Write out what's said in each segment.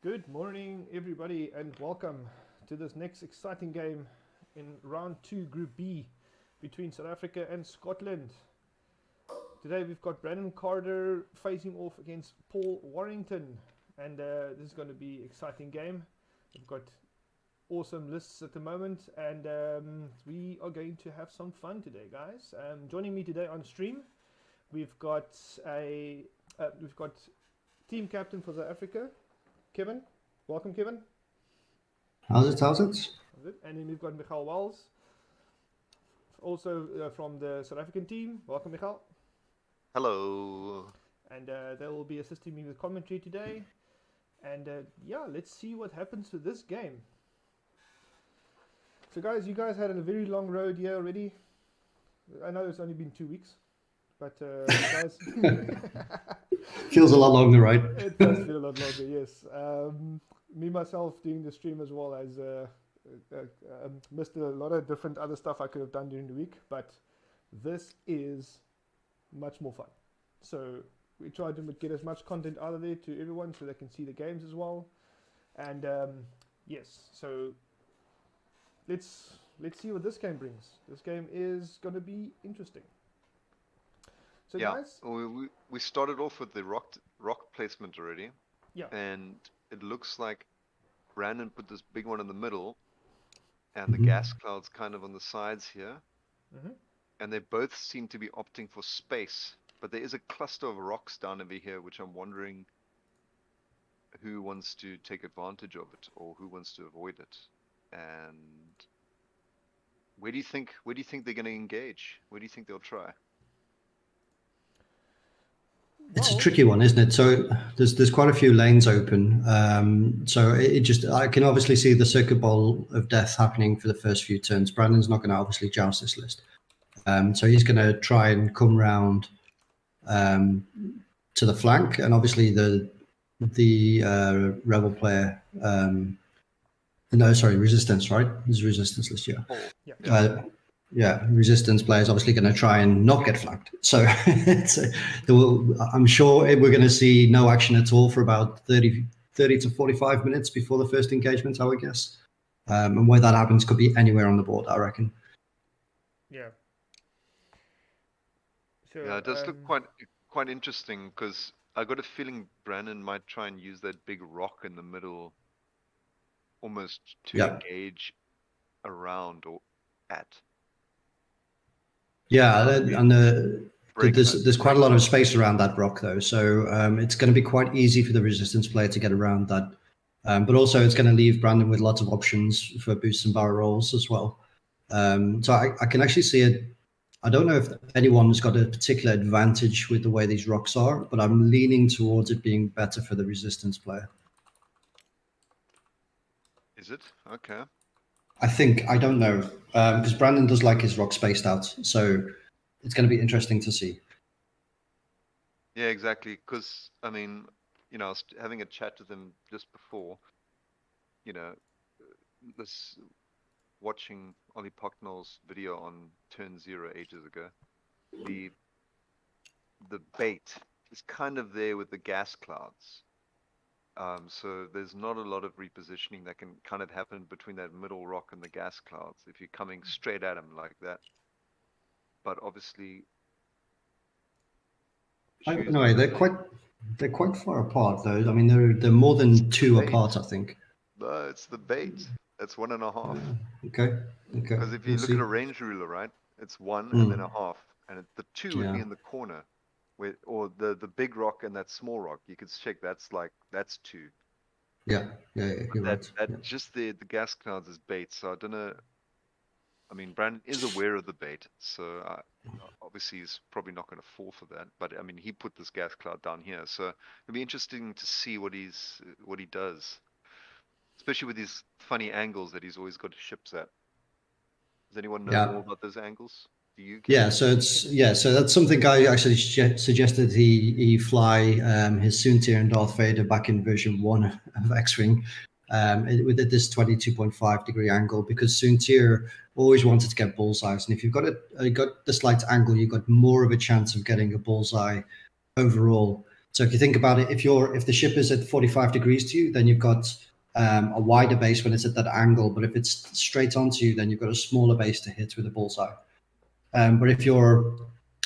Good morning, everybody, and welcome to this next exciting game in round 2, Group B, between South Africa and Scotland. Today we've got Brandon Carter facing off against Paul Warrington, and this is going to be an exciting game. We've got awesome lists at the moment, and we are going to have some fun today, guys. Joining me today on stream, we've got team captain for South Africa, Kevin. Welcome, Kevin. How's it? And then we've got Michael Wells, also from the South African team. Welcome, Michael. Hello. And they will be assisting me with commentary today. And yeah, let's see what happens with this game. So guys, you guys had a very long road here already. I know it's only been 2 weeks, but guys... Feels a lot longer, right? It does feel a lot longer, yes. Me, myself, doing the stream as well as missed a lot of different other stuff I could have done during the week, but this is much more fun. So we try to get as much content out of there to everyone so they can see the games as well. And yes, so let's see what this game brings. This game is going to be interesting. So yeah, guys, we started off with the rock placement already. Yeah. And it looks like Brandon put this big one in the middle, and the gas clouds kind of on the sides here. And they both seem to be opting for space, but there is a cluster of rocks down over here, which I'm wondering who wants to take advantage of it or who wants to avoid it. And where do you think they're going to engage? Where do you think they'll try? It's a tricky one, isn't it? So there's quite a few lanes open. So I can obviously see the circuit ball of death happening for the first few turns. Brandon's not going to obviously joust this list. So he's going to try and come round to the flank, and obviously the rebel player. Resistance, right? There's a resistance list here. Resistance players obviously going to try and not get flanked. So I'm sure we're going to see no action at all for about 30 to 45 minutes before the first engagement, I would guess. And where that happens could be anywhere on the board, I reckon. Yeah. So, yeah, it does look quite interesting, because I got a feeling Brandon might try and use that big rock in the middle almost to engage around or at. Yeah, and there's quite a lot of space around that rock, though, so it's going to be quite easy for the resistance player to get around that. But also, it's going to leave Brandon with lots of options for boosts and barrel rolls as well. So I can actually see it. I don't know if anyone's got a particular advantage with the way these rocks are, but I'm leaning towards it being better for the resistance player. Is it? Okay. I don't know, because Brandon does like his rock spaced out, so it's going to be interesting to see. Yeah, exactly, because, I mean, I was having a chat with him just before, watching Ollie Pocknell's video on Turn 0 ages ago. The bait is kind of there with the gas clouds. So there's not a lot of repositioning that can kind of happen between that middle rock and the gas clouds if you're coming straight at them like that. But obviously, no, they're quite far apart though. I mean, they're more than 2 apart, I think. No, it's the bait. That's 1.5. Okay. Because if you look at a range ruler, right, it's 1 and then a half, and the 2 would be in the corner. Or the big rock and that small rock, you could check that's 2. Yeah, you're right. Just the gas clouds is bait, so I don't know. I mean, Brandon is aware of the bait, so obviously he's probably not going to fall for that. But I mean, he put this gas cloud down here, so it'll be interesting to see what he does, especially with these funny angles that he's always got ships at. Does anyone know more about those angles? So that's something I actually suggested he fly his Soontir and Darth Vader back in version 1 of X-Wing with this 22.5 degree angle, because Soontir always wanted to get bullseyes, and if you've got the slight angle, you've got more of a chance of getting a bullseye overall. So if you think about it, if the ship is at 45 degrees to you, then you've got a wider base when it's at that angle. But if it's straight onto you, then you've got a smaller base to hit with a bullseye. But if you're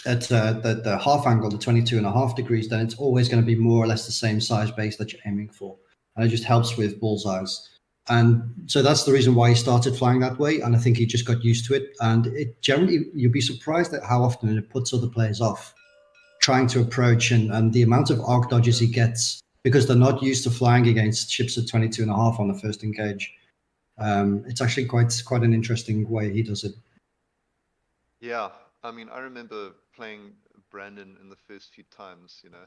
at the half angle, the 22.5 degrees, then it's always going to be more or less the same size base that you're aiming for. And it just helps with bullseyes. And so that's the reason why he started flying that way. And I think he just got used to it. And it generally, you'd be surprised at how often it puts other players off trying to approach, and the amount of arc dodges he gets because they're not used to flying against ships at 22.5 on the first engage. It's actually quite an interesting way he does it. Yeah, I mean, I remember playing Brandon in the first few times, you know,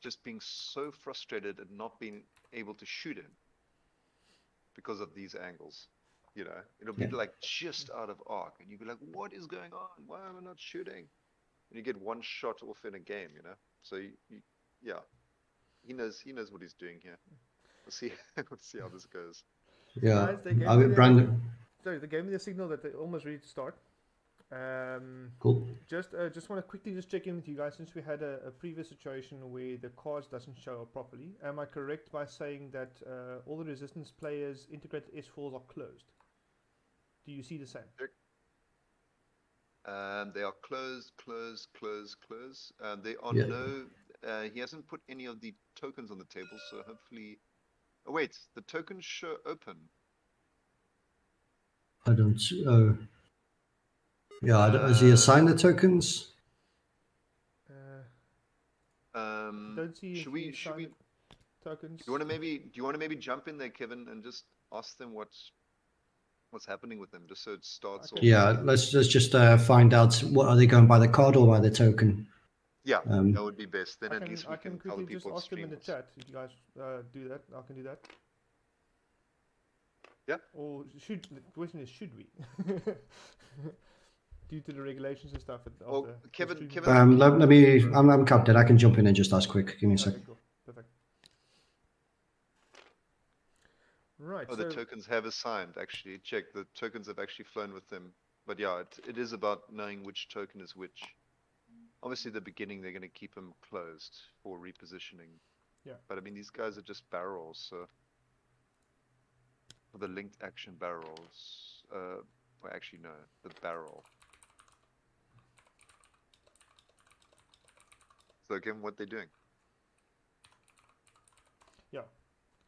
just being so frustrated at not being able to shoot him because of these angles. You know, it'll be like just out of arc, and you'd be like, "What is going on? Why am I not shooting?" And you get one shot off in a game, you know. So yeah, he knows what he's doing here. We'll see how this goes. Yeah, Guys, they gave I me mean, Brandon. Sorry, they gave me the signal that they're almost ready to start. Cool. Just want to quickly just check in with you guys, since we had a previous situation where the cards doesn't show up properly. Am I correct by saying that all the Resistance players integrated S4s are closed? Do you see the same? They are closed. There are no. He hasn't put any of the tokens on the table, so hopefully. Oh wait, the tokens show open. I don't. Has he assigned the tokens? Don't see. Should we tokens? Do you want to maybe jump in there, Kevin, and just ask them what's happening with them, just so it starts off. Yeah, let's just find out, what are they going by, the card or by the token? Yeah, that would be best. Then at least we can tell the quickly people just ask them in the stream. chat if you guys do that. I can do that. Yeah. Or the question is, should we? Due to the regulations and stuff. Kevin. Let me. I'm captain. I can jump in and just ask quick. Give me a second. Cool. Perfect. Right. Oh, the tokens have assigned. Actually, check, the tokens have actually flown with them. But yeah, it is about knowing which token is which. Obviously, the beginning they're going to keep them closed for repositioning. Yeah. But I mean, these guys are just barrels, so for the linked action barrels. Well, actually, no, the barrel. So again, what they're doing. Yeah,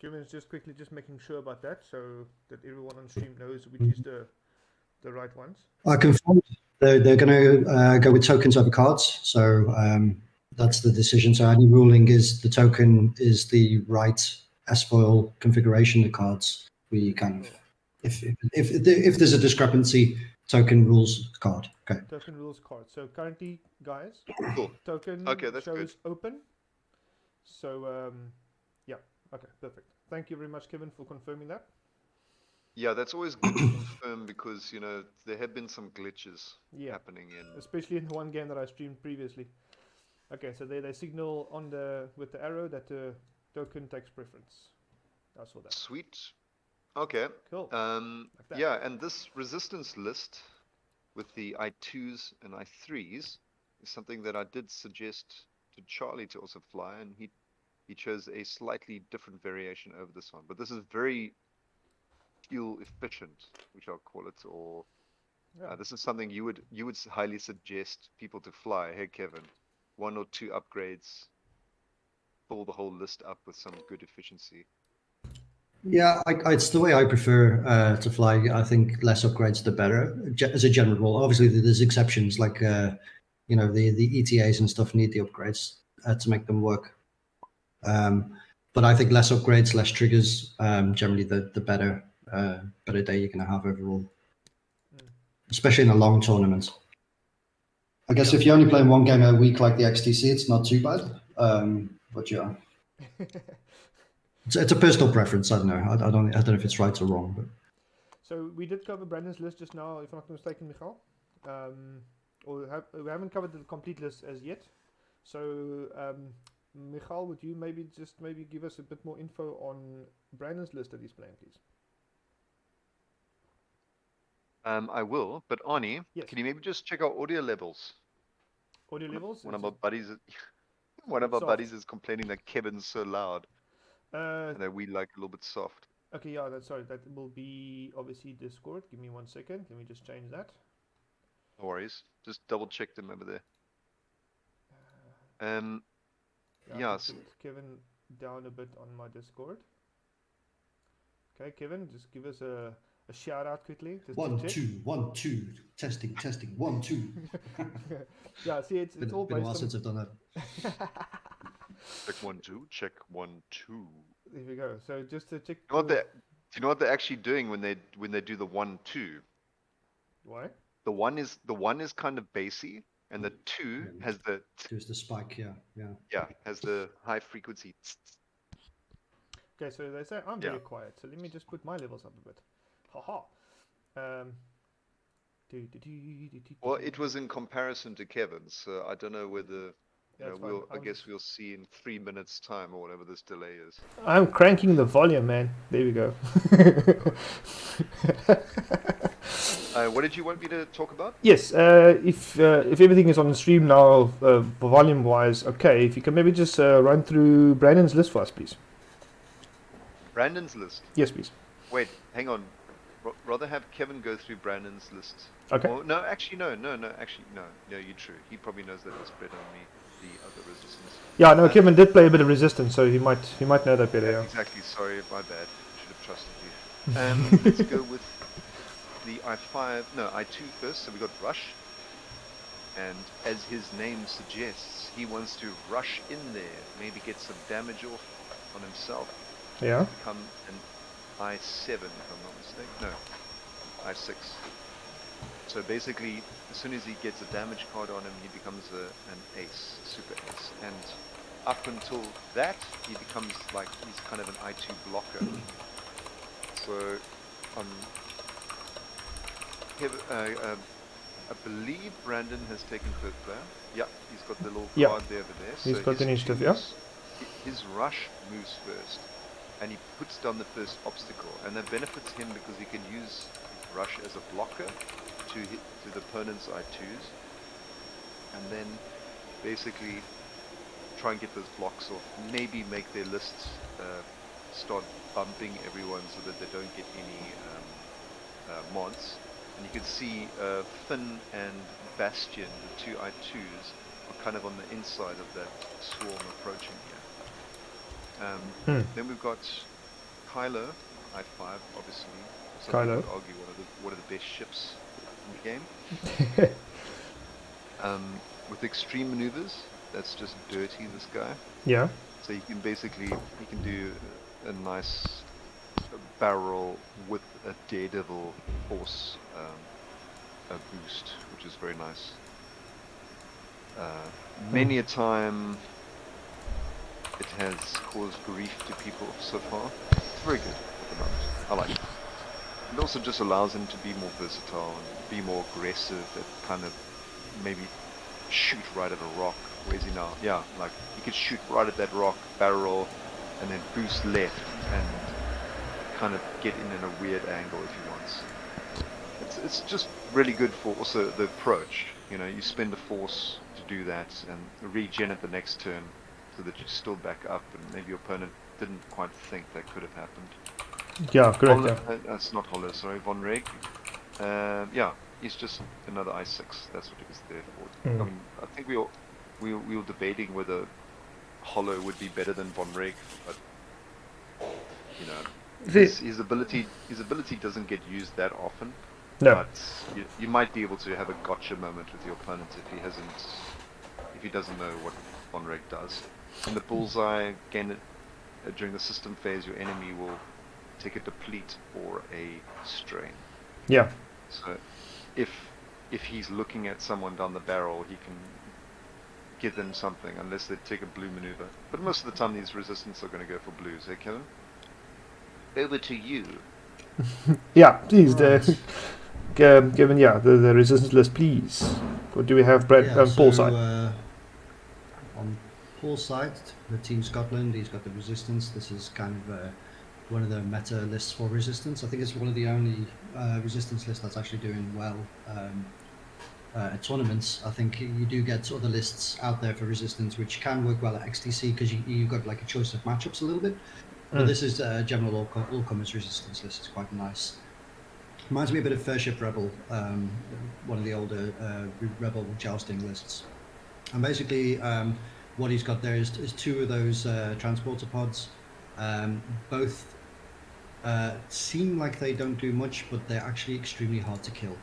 Kevin is just quickly making sure about that, so that everyone on stream knows which is the right ones. I confirm they're going to go with tokens over cards. So that's the decision. So any ruling is the token is the right S-foil configuration of cards. We kind of, if there's a discrepancy, token rules card. Okay. Token rules card. So currently, guys, cool. Token that's shows good. open. So yeah, okay, perfect. Thank you very much, Kevin, for confirming that. Yeah, that's always good to confirm, because you know there have been some glitches happening especially in the one game that I streamed previously. Okay, so they signal on with the arrow that the token takes preference. I saw that. Sweet. Okay. Cool. Yeah, and this resistance list with the I2s and I3s is something that I did suggest to Charlie to also fly, and he chose a slightly different variation over this one. But this is very fuel efficient, which I'll call it, or this is something you would highly suggest people to fly. Hey, Kevin, 1 or 2 upgrades, fill the whole list up with some good efficiency. Yeah, it's the way I prefer to fly. I think less upgrades the better, as a general rule. Obviously, there's exceptions, like you know, the ETAs and stuff need the upgrades to make them work. But I think less upgrades, less triggers, generally the better day you're going to have overall, especially in a long tournament. I guess if you're only playing one game a week like the XTC, it's not too bad. But yeah. It's a personal preference. I don't know. I don't know if it's right or wrong. But. So we did cover Brandon's list just now, if I'm not mistaken, Michal. We haven't covered the complete list as yet. So Michal, would you maybe give us a bit more info on Brandon's list that he's playing, please? I will, but Arnie, can you maybe just check our audio levels? Audio levels? One of my buddies. One of our soft. buddies is complaining that Kevin's so loud Uh, and that we like a little bit soft. okay, yeah, that's sorry. That will be obviously Discord. Give me 1 second. Let me just change that. No worries. Just double check them over there. Yeah, Yes. put Kevin down a bit on my Discord. Okay, Kevin, just give us a shout out quickly. Just 1 to check. 2 1 2 testing 1 2. Yeah, see, it's all Been a based while on. since I've done that. Check 1 2. Check 1 2. There we go. So just to check. You know what do you know what they're actually doing when they do the 1 2? Why? The one is kind of bassy, and the 2 has the There's the spike, has the high frequency. Okay, so they say I'm very quiet. So let me just put my levels up a bit. Haha. Well, it was in comparison to Kevin's, so I don't know whether. Yeah, I guess we'll see in 3 minutes time or whatever this delay is. I'm cranking the volume, man. There we go. What did you want me to talk about? Yes, if everything is on the stream now, volume wise, okay. If you can maybe just run through Brandon's list for us, please. Brandon's list. Yes, please. Wait, hang on. Rather have Kevin go through Brandon's list. Okay. Well, no, actually, no. Actually, no. No, you're true. He probably knows that it's better than me. The other resistance. Yeah, no, Kevin did play a bit of resistance, so he might know that better. Yeah. Exactly. Sorry, my bad. Should have trusted you. Let's go with the I2 first. So we got Rush, and as his name suggests, he wants to rush in there, maybe get some damage off on himself. Yeah. Become an I7, if I'm not mistaken. No, I6. So basically, as soon as he gets a damage card on him, he becomes an ace, super ace. And up until that, he becomes like, he's kind of an I2 blocker. So, I believe Brandon has taken third player. Yeah, he's got the little card there over there. He's got the initiative, yeah. His rush moves first, and he puts down the first obstacle, and that benefits him because he can use rush as a blocker to hit to the opponent's I2s, and then basically try and get those blocks off. Maybe make their lists start bumping everyone so that they don't get any mods. And you can see Finn and Bastion, the two I2s, are kind of on the inside of that swarm approaching here. Then we've got Kylo, I5, obviously. So I would argue one of the best ships in the game. With extreme maneuvers, that's just dirty, this guy. Yeah. So you can do a nice barrel with a daredevil force a boost, which is very nice. Many a time it has caused grief to people so far. It's very good at the moment. I like it. It also just allows him to be more versatile and be more aggressive at kind of maybe shoot right at a rock. Where is he now? Yeah, like he could shoot right at that rock, barrel, and then boost left and kind of get in a weird angle if he wants. It's just really good for also the approach. You know, you spend a force to do that and regen at the next turn so that you're still back up and maybe your opponent didn't quite think that could have happened. Yeah, correct. That's not Hollow, sorry, Von Reg. Yeah, he's just another I6. That's what he was there for. I mean, I think we were debating whether Hollow would be better than Von Reg, but you know, his ability doesn't get used that often. No. But you might be able to have a gotcha moment with your opponent if he doesn't know what Von Reg does. In the bullseye, again, during the system phase, your enemy will take a deplete or a strain. Yeah. So if he's looking at someone down the barrel, he can give them something unless they take a blue maneuver. But most of the time these resistance are going to go for blues, eh, Kevin? Over to you. Yeah, please, given the resistance list, please. What do we have, Paul side? On Paul's side, the Team Scotland, he's got the resistance. This is kind of one of the meta lists for resistance. I think it's one of the only resistance lists that's actually doing well. at tournaments, I think you do get other lists out there for resistance, which can work well at XTC because you've got like a choice of matchups a little bit. But this is a general all-comers resistance list. It's quite nice. Reminds me a bit of Fairship Rebel, one of the older Rebel jousting lists. And basically, what he's got there is two of those transporter pods. Both seem like they don't do much, but they're actually extremely hard to kill.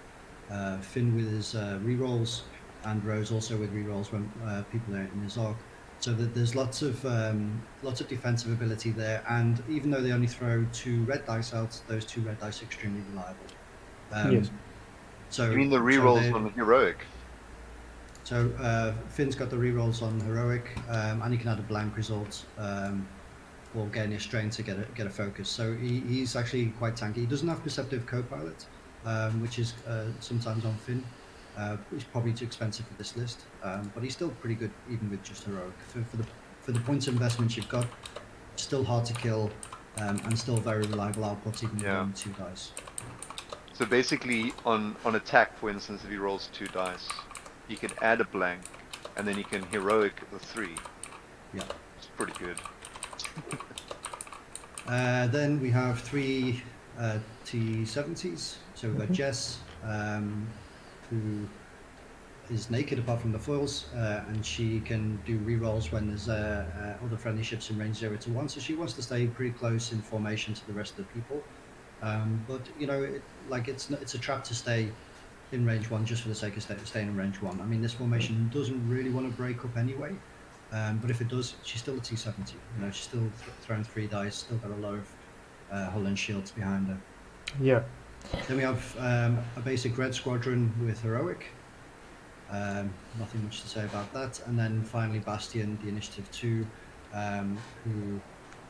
Finn with his rerolls, and Rose also with rerolls when people are in his arc. So that there's lots of defensive ability there, and even though they only throw 2 red dice out, those 2 red dice are extremely reliable. Yes. So you mean the rerolls on heroic? So Finn's got the rerolls on heroic, and he can add a blank result or gain a strain to get a focus. So he's actually quite tanky. He doesn't have perceptive co-pilot, which is sometimes on Finn. He's probably too expensive for this list, but he's still pretty good even with just heroic. For the points of investment you've got, still hard to kill, and still very reliable output even with only 2 dice. So basically, on attack, for instance, if he rolls 2 dice, you can add a blank, and then you can heroic the 3. Yeah, it's pretty good. Then we have 3 T70s. So we've got Jess, who is naked apart from the foils, and she can do rerolls when there's other friendly ships in range 0 to 1. So she wants to stay pretty close in formation to the rest of the people. But you know, it's a trap to stay in range 1 just for the sake of staying in range 1. I mean, this formation doesn't really want to break up anyway. But if it does, she's still a T70. You know, she's still throwing 3 dice, still got a lot of hull and shields behind her. Yeah. Then we have a basic red squadron with heroic. Nothing much to say about that. And then finally Bastion, the initiative 2, who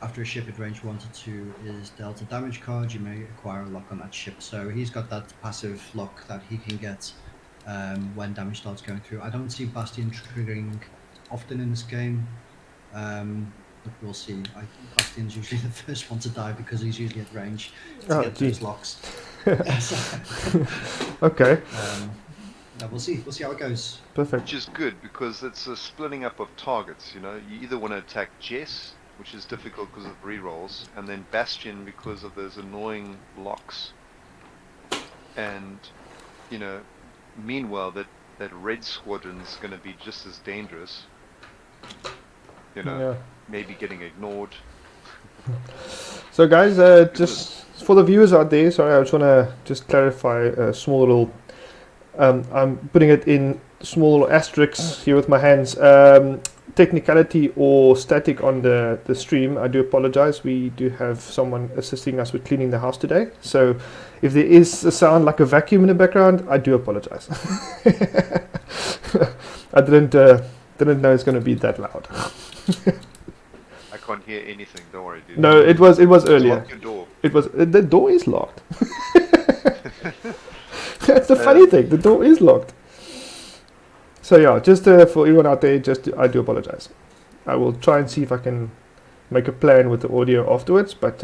after a ship at range 1 to 2 is dealt a damage card. You may acquire a lock on that ship. So he's got that passive lock that he can get when damage starts going through. I don't see Bastion triggering often in this game, but we'll see. Bastion's usually the first one to die because he's usually at range to get those locks. Okay. We'll see how it goes. Perfect. Which is good because it's a splitting up of targets. You know, you either want to attack Jess, which is difficult because of rerolls, and then Bastion because of those annoying locks. And you know, meanwhile that red squadron's going to be just as dangerous. You know, maybe getting ignored. So guys, just for the viewers out there, sorry, I just want to just clarify a small little, I'm putting it in small little asterisks here with my hands. Technicality or static on the stream, I do apologize. We do have someone assisting us with cleaning the house today. So if there is a sound like a vacuum in the background, I do apologize. I didn't know it's going to be that loud. I can't hear anything, don't worry, dude. No, it was earlier. Lock your door. It was the door is locked. That's the funny thing. The door is locked. So yeah, just for everyone out there, I do apologize. I will try and see if I can make a plan with the audio afterwards. But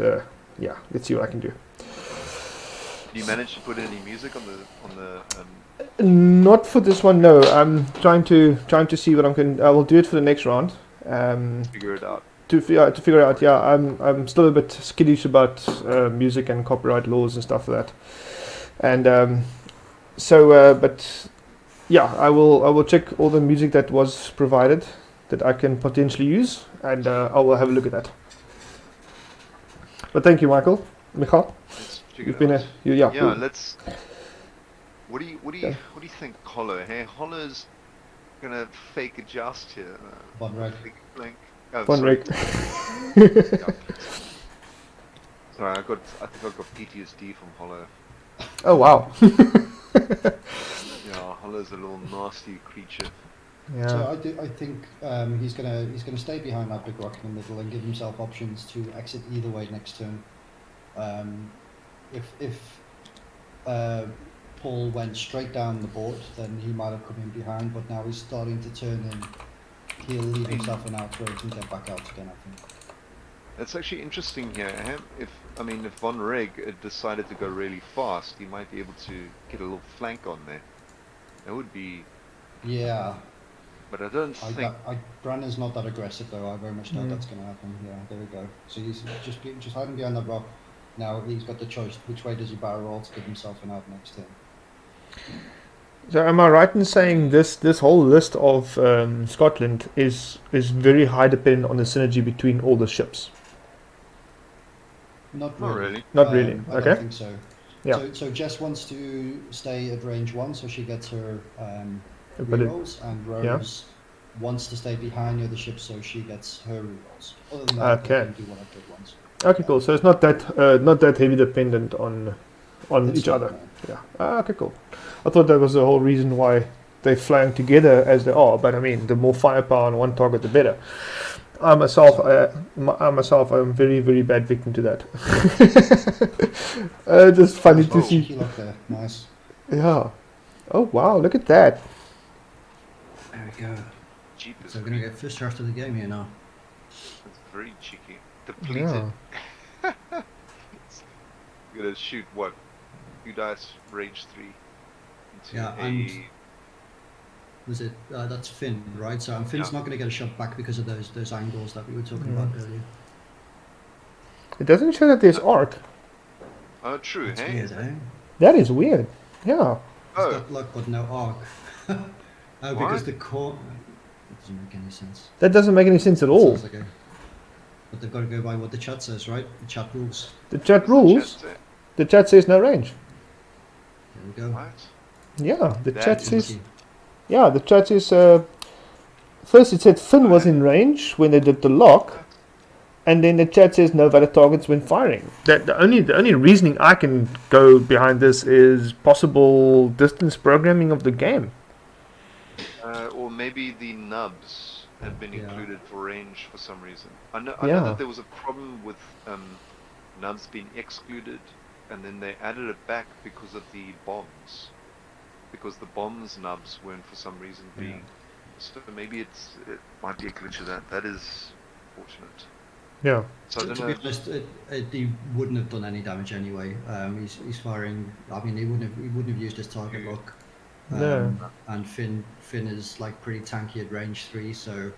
yeah, let's see what I can do. Did you manage to put any music on the? Not for this one, no. I'm trying to see what I will do it for the next round. Figure it out. To figure out, yeah. I'm still a bit skittish about music and copyright laws and stuff like that. And but yeah, I will check all the music that was provided that I can potentially use, and I will have a look at that. But thank you, Michael. Michal. You've been yeah. Let's. What do you think, Hollow? Hey, Hollow's gonna fake a joust here. Von Reg. Von Reg. Sorry, I think I got PTSD from Hollow. Oh wow. Yeah, Hollow's a little nasty creature. Yeah. So I think he's gonna stay behind that big rock in the middle and give himself options to exit either way next turn. If Paul went straight down the board, then he might have come in behind. But now he's starting to turn in. He'll leave himself an out where he can get back out again, I think. It's actually interesting here. If Von Reg decided to go really fast, he might be able to get a little flank on there. That would be, Yeah. but I don't think. Brandon's not that aggressive though. I very much know that's going to happen. Yeah, there we go. So he's just hiding behind that rock. Now he's got the choice. Which way does he barrel roll to give himself an out next turn? So am I right in saying this whole list of Scotland is very high dependent on the synergy between all the ships? Not Not really. really. Not really. I Okay. don't think so. Yeah. So Jess wants to stay at range 1, so she gets her But it- rerolls, and Rose wants to stay behind the other ships, so she gets her rerolls. Other than that, Okay. they can do whatever they want. Okay, cool. So it's not that heavy dependent on It's each not, other. no. Yeah. Okay, cool. I thought that was the whole reason why they're flying together as they are. But I mean, the more firepower on one target, the better. I myself, I'm very, very bad victim to that. Just funny to Oh. see. Cheeky look there. Nice. Yeah. Oh wow! Look at that. There we go. Jeepers. So we're going to get first draft of the game here now. It's very cheeky. Depleted. Yeah. You're gonna shoot what? 2 dice, range 3. Into Yeah, and was it? That's Finn, right? So Finn's Yeah. not going to get a shot back because of those angles that we were talking about earlier. It doesn't show that there's arc. Oh, true, That's hey? weird, eh? That is weird. Yeah. Oh, It's got luck but no arc. Oh, because What? the core. That doesn't make any sense. That doesn't make any sense at all. Sounds like a... But they've got to go by what the chat says, right? The chat rules. The chat what's the rules. chat say? The chat says no range. There we go. What? Yeah. The That chat is says. Lucky. Yeah. The chat says. First it said Finn was in range when they did the lock, and then the chat says no valid targets when firing. That the only reasoning I can go behind this is possible distance programming of the game. Or maybe the nubs had been Yeah. included for range for some reason. I know Yeah. that there was a problem with nubs being excluded, and then they added it back because of the bombs. Because the bombs nubs weren't for some reason Yeah. being. So maybe it might be a glitch of that. That is fortunate. Yeah. So I don't To know. be honest, he wouldn't have done any damage anyway. He's firing. I mean, he wouldn't have used his target lock. No. And Finn is like pretty tanky at range 3, so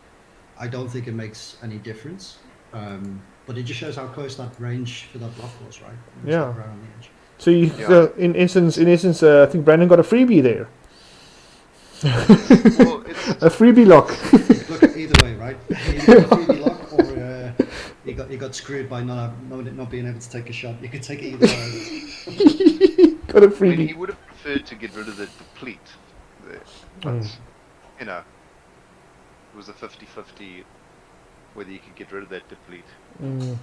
I don't think it makes any difference. But it just shows how close that range for that block was, right? It was Yeah. like right on the edge. So you, Yeah. in essence, I think Brandon got a freebie there. Well, it's A freebie lock. Look, either way, right? Either got a freebie lock or he got screwed by not being able to take a shot. You could take it either way. Got a I mean, he freebie. would have preferred to get rid of the deplete there, but you know, it was a 50-50 whether you could get rid of that deplete. Mm.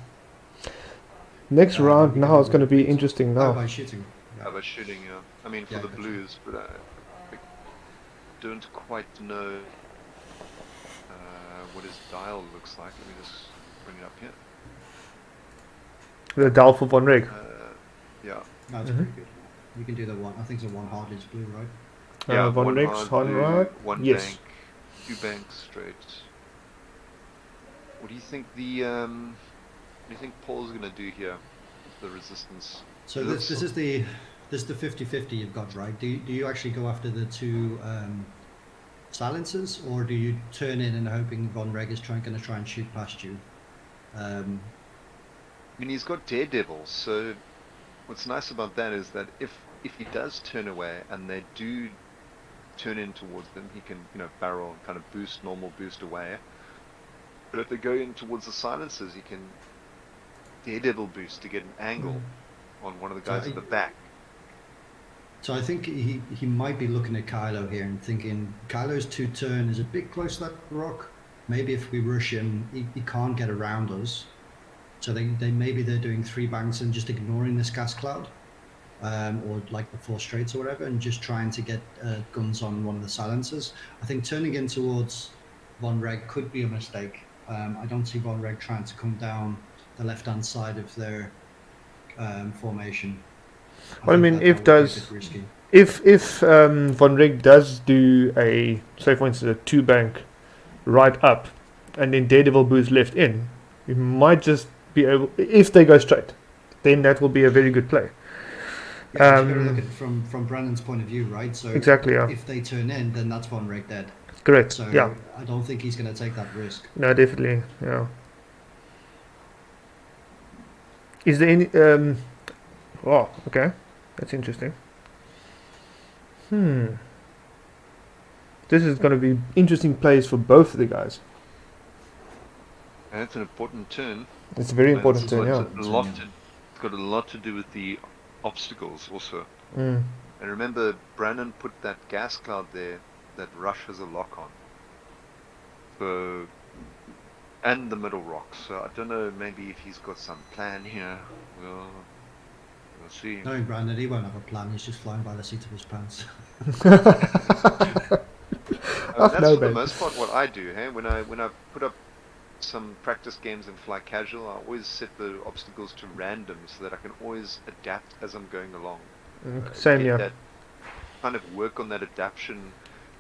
Next round now is going to be interesting Oh, now. by shooting. I was shooting, I mean, for Yeah, the gotcha. blues, but I don't quite know what his dial looks like. Let me just bring it up here. The dial for Von Reg. Yeah, No, it's pretty good. You can do the one. I think it's a one hard is blue, right? yeah, Von one Reg's hard on blue, right. one Yes. bank, 2 banks straight. What do you think Paul's gonna do here with the resistance? So It this looks- is the 50-50 you've got, right? Do you actually go after the 2 silencers, or do you turn in and hoping Von Reg is going to try and shoot past you? I mean, he's got Daredevil, so what's nice about that is that if he does turn away and they do turn in towards them, he can, barrel and kind of normal boost away. But if they go in towards the silencers, he can Daredevil boost to get an angle on one of the guys So at the back. So I think he might be looking at Kylo here and thinking Kylo's 2 turn is a bit close to that rock. Maybe if we rush him, he can't get around us. So maybe they're doing 3 banks and just ignoring this gas cloud, or like the 4 straights or whatever, and just trying to get guns on one of the silencers. I think turning in towards Von Reg could be a mistake. I don't see Von Reg trying to come down the left-hand side of their formation. Well, I think mean, that if would be a does bit risky. if Von Reg does do a, say for instance, a 2 bank right up, and then Daredevil boost left in, we might just be able, if they go straight, then that will be a very good play. Yeah, but you got to look at it from Brandon's point of view, right? So Exactly, yeah. if they turn in, then that's one rig dead. Correct. So Yeah. I don't think he's going to take that risk. No, definitely. Yeah. Is there any? Oh, okay. That's interesting. This is going to be interesting plays for both of the guys. And it's an important turn. It's a very And important it's turn, yeah. It's got a lot to do with the obstacles also. Mm. And remember, Brandon put that gas cloud there that Rush has a lock on. So, and the middle rock. So I don't know, maybe if he's got some plan here. We'll see. Knowing Brandon, he won't have a plan. He's just flying by the seat of his pants. That's for the most part what I do. Hey, when I put up some practice games and fly casual, I always set the obstacles to random so that I can always adapt as I'm going along. Same, yeah. Kind of work on that adaptation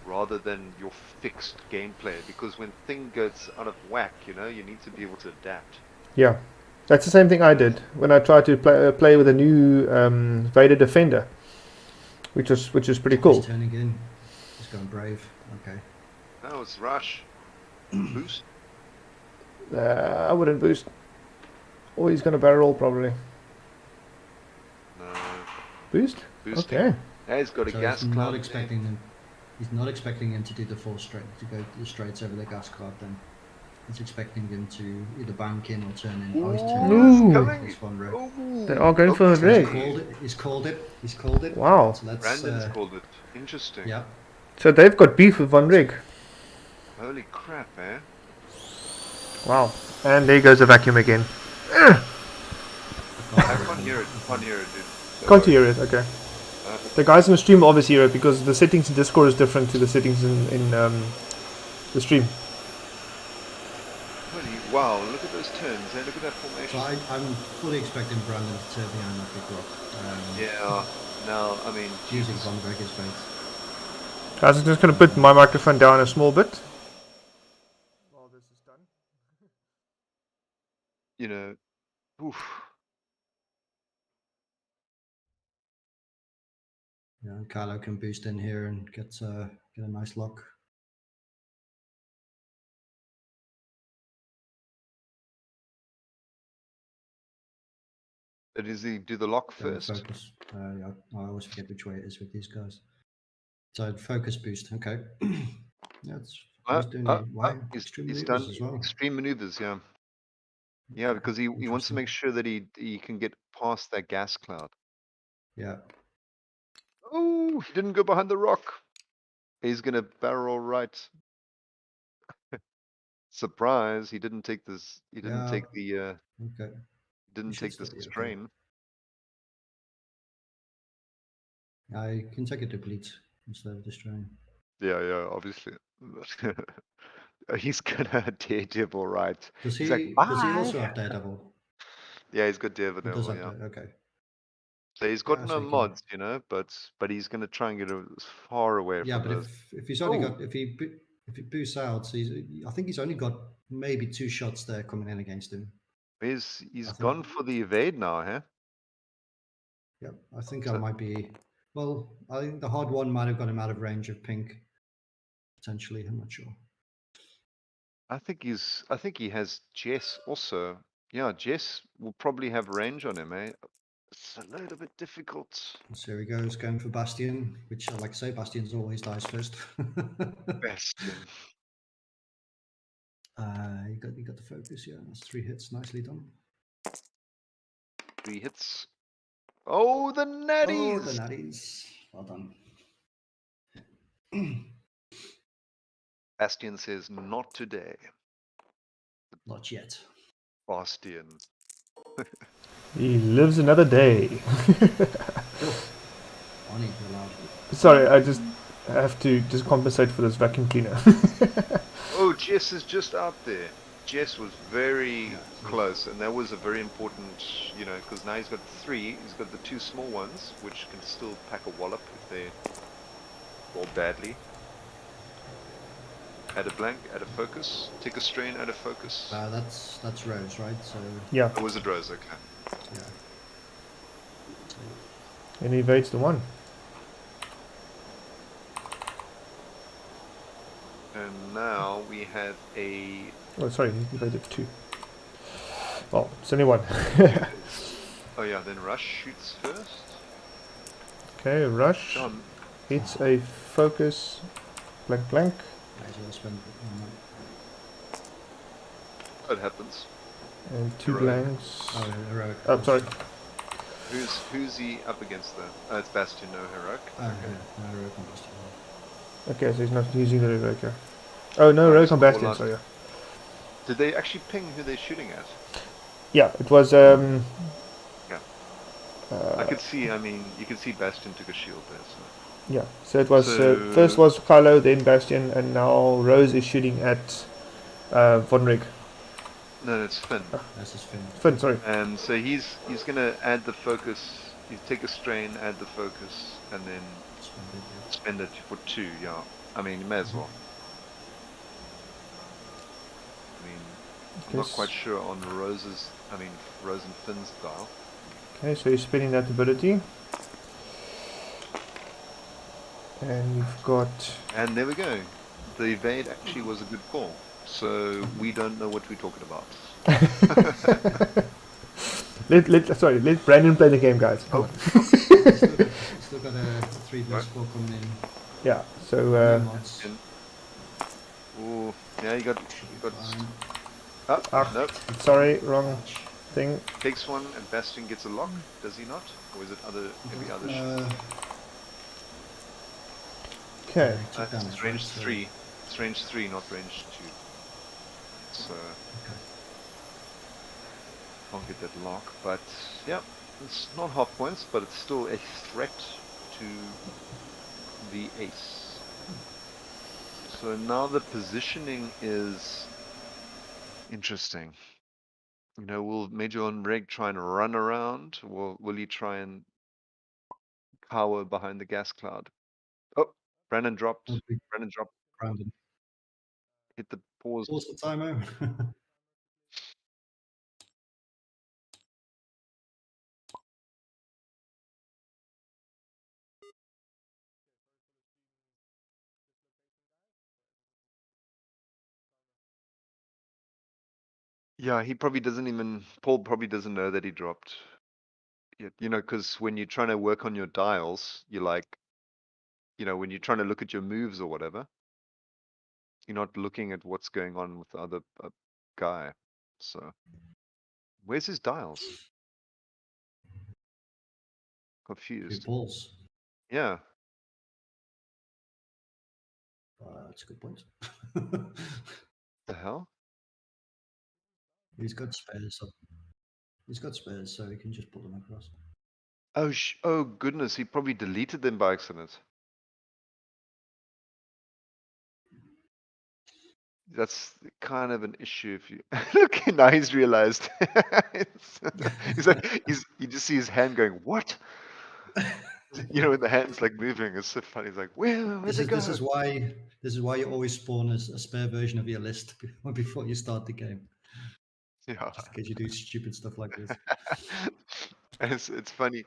rather than your fixed gameplay, because when thing gets out of whack, you need to be able to adapt. Yeah, that's the same thing I did when I tried to play with a new Vader Defender, which is pretty cool. He's turning in. He's going brave. Okay. That was Rush. Boost. I wouldn't boost. Or he's going to barrel roll probably. No. Boost? Boosting. Okay. Yeah, he's got a gas cloud. Not expecting him. He's not expecting him to do the full straight, to go the straights over the gas cloud then. He's expecting him to either bank in or turn in. Oh, he's turning in. He's one rig. They are going for a rig. He's called it. Wow. So that's, Brandon's called it. Interesting. Yeah. So they've got beef with one rig. Holy crap, eh? Wow. And there goes the vacuum again. I can't hear it. Dude. Can't hear it, okay. The guys in the stream obviously hear it because the settings in Discord is different to the settings in the stream. Holy, wow, look at those turns, eh? Look at that formation. So I'm fully expecting Brandon to turn behind that big rock. Yeah, no, I mean... Using Von Breaker's bait. Guys, I'm just going to put my microphone down a small bit. While this is done. Oof. Yeah, and Carlo can boost in here and get a nice lock. Does he do the lock first? Focus. Yeah, I always forget which way it is with these guys. So focus boost. Okay. Yeah, he's doing extreme he's maneuvers done as well. extreme maneuvers, yeah. Yeah, because he wants to make sure that he can get past that gas cloud. Yeah. Oh, he didn't go behind the rock. He's gonna barrel right. Surprise! He didn't take this. He didn't take the. Okay. Didn't take this strain. I can take a deplete instead of the strain. Yeah, obviously. He's gonna Daredevil, right? Does he? Like, does he also have Daredevil? Yeah, he's got Daredevil. Yeah. Okay. So he's got no mods, but he's gonna try and get as far away from those. Yeah, but if he's only got if he boosts out, so I think he's only got maybe 2 shots there coming in against him. He's gone for the evade now, huh? Yeah, I think I might be. Well, I think the hard one might have got him out of range of pink. Potentially, I'm not sure. I think he has Jess also. Yeah, Jess will probably have range on him, eh? It's a little bit difficult. So here he goes, going for Bastion, which I like to say, Bastion's always dies first. Bastion. You got the focus, yeah. That's 3 hits, nicely done. 3 hits. Oh, the natties! Oh, the natties. Well done. Bastion says, not today. Not yet. Bastion. He lives another day. Sorry, I just have to just compensate for this vacuum cleaner. Oh, Jess is just out there. Jess was very close, and that was a very important, because now he's got 3. He's got the 2 small ones, which can still pack a wallop if they roll badly. Add a blank, add a focus, take a strain, add a focus. That's Rose, right? So yeah. Oh, was it Rose? Okay. Yeah. And he evades the 1. And now we have a... Oh, sorry, he evaded 2. Well, it's only 1. Oh yeah, then Rush shoots first. Okay, Rush John. hits a focus. Blank, blank. It happens. And 2 Heroic. blanks. Oh, heroic. Oh, sorry. Who's he up against though? Oh, it's Bastion, no Heroic. Oh, Okay. yeah, no heroic on Bastion. Okay, so he's not using the heroic here. Oh, no, heroic on Bastion, so yeah. Did they actually ping who they're shooting at? Yeah, it was, Yeah. I could see, I mean, you could see Bastion took a shield there, so... Yeah, so it was, first was Kylo, then Bastion, and now Rose is shooting at Von Rig. No, it's Finn. That's his Finn. Finn, sorry. And so he's gonna add the focus, you take a strain, add the focus, and then spend it for 2, yeah. I mean, you may as well. I mean, I'm not quite sure on Rose and Finn's dial. Okay, so he's spinning that ability. And we've got... And there we go. The evade actually was a good call. So we don't know what we're talking about. let Brandon play the game, guys. Oh. Still got a 3 plus 4 coming in. Yeah, so... Oh, yeah, you got nope. Sorry, wrong thing. Takes 1 and Bastion gets a lock, does he not? Or is it every other shot? Okay. It's range 3. It's range 3, not range 2. So can't get that lock, but yeah, it's not half points, but it's still a threat to the ace. So now the positioning is interesting. You know, will Major on Reg try and run around, or will he try and cower behind the gas cloud? Oh, Brandon dropped. Brandon. Hit the pause. Pause the timer. Yeah, he probably doesn't even, Paul probably doesn't know that he dropped yet, you know, because when you're trying to work on your dials, you're like, you know, when you're trying to look at your moves or whatever, you're not looking at what's going on with the other guy. So, where's his dials? Confused. Balls. Yeah. That's a good point. The hell? He's got spares. He's got spares, so he can just pull them across. Oh, oh goodness, he probably deleted them by accident. That's kind of an issue if you look. Now he's realized. He's like, you just see his hand going, what? You know, when the hand's like moving, it's so funny. He's like, where'd it go? This is why you always spawn a spare version of your list before you start the game. Yeah. Just in case you do stupid stuff like this. It's funny.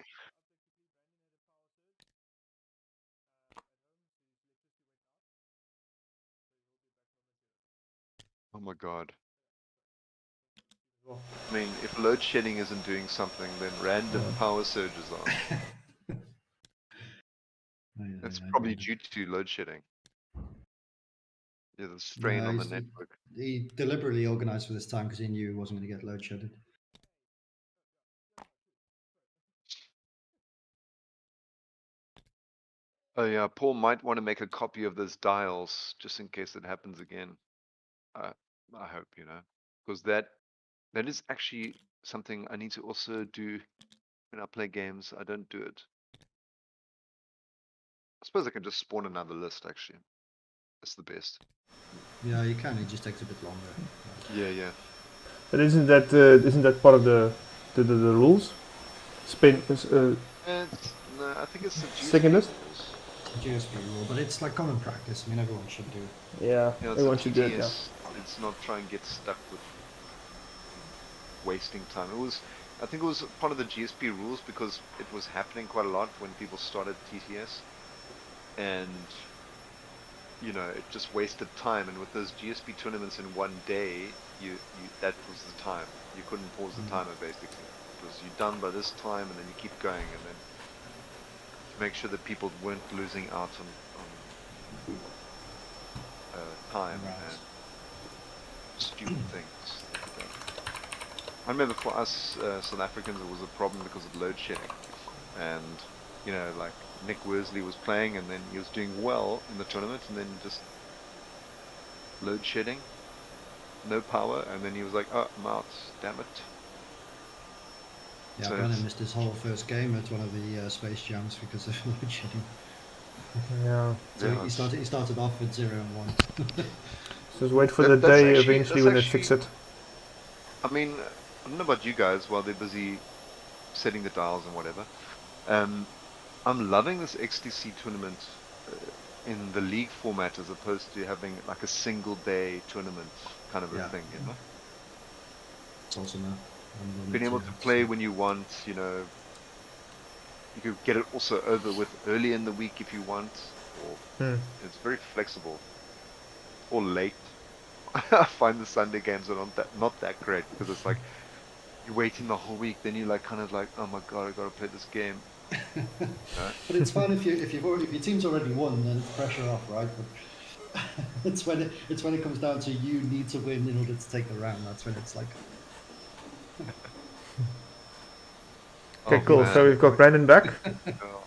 Oh my god. I mean, if load shedding isn't doing something, then random power surges are. It's probably due to load shedding. Yeah, the strain on the network. He deliberately organized for this time because he knew he wasn't going to get load shedded. Oh yeah, Paul might want to make a copy of those dials just in case it happens again. I hope, you know, because that is actually something I need to also do when I play games. I don't do it. I suppose I can just spawn another list, actually. That's the best. Yeah, you can. It just takes a bit longer. Yeah. But isn't that part of the rules? Spin. No, I think it's the second list. GSP rule, but it's like common practice. I mean, everyone should do it. Yeah, everyone should do it. Yeah. It's not try and get stuck with wasting time. I think it was part of the GSP rules because it was happening quite a lot when people started TTS, and you know it just wasted time. And with those GSP tournaments in one day, you that was the time. You couldn't pause the timer basically. It was you're done by this time, and then you keep going, and then to make sure that people weren't losing out on time Right. and stupid things. Like that. I remember for us South Africans, it was a problem because of load shedding, and you know, like Nick Worsley was playing, and then he was doing well in the tournament, and then just load shedding, no power, and then he was like, "Oh, I'm out, damn it." Yeah, So Brennan missed his whole first game at one of the Space Jams because of load shedding. Yeah. So yeah, he started off with 0 and 1. Just wait for That- the that's day actually- eventually that's when they actually- fix it. I mean, I don't know about you guys while they're busy setting the dials and whatever. I'm loving this XTC tournament in the league format as opposed to having like a single day tournament kind of a Yeah. thing, you know? It's awesome, man. I'm loving Being it able too, to I have play say. when you want, you know, you could get it also over with early in the week if you want, or Hmm. it's very flexible, or late. I find the Sunday games are not that great because it's like you're waiting the whole week, then you're like kind of like, oh my god, I gotta play this game. But it's fun if your team's already won, then it's pressure off, right? But it's when it comes down to you need to win in order to take the round. That's when it's like, Okay, Oh, cool. man. So we've got Brandon back. Oh.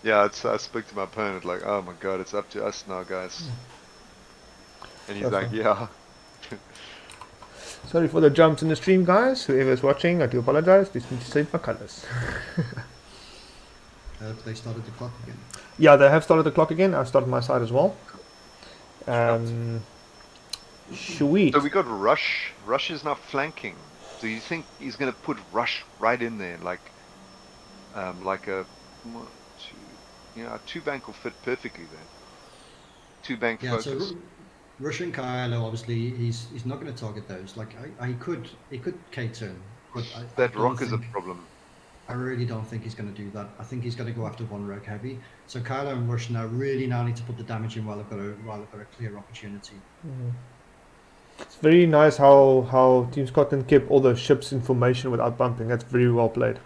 Yeah, I spoke to my opponent like, oh my god, it's up to us now, guys. And he's like, Awesome. yeah. Sorry for the jumps in the stream, guys. Whoever's watching, I do apologize. Just need to save my colors. they started the clock again. Yeah, they have started the clock again. I've started my side as well. Sweet. So we got Rush. Rush is now flanking. Do you think he's gonna put Rush right in there, like a 1, 2, yeah, a 2-bank will fit perfectly there. 2-bank Yeah, focus. so Russian Kylo, obviously, he's not going to target those. Like he could K-turn, but That I rock don't is a think- problem. I really don't think he's going to do that. I think he's going to go after one rogue heavy. So Kylo and Rush now really need to put the damage in while they've got a clear opportunity. It's very nice how Team Scotland kept all the ships in formation without bumping. That's very well played.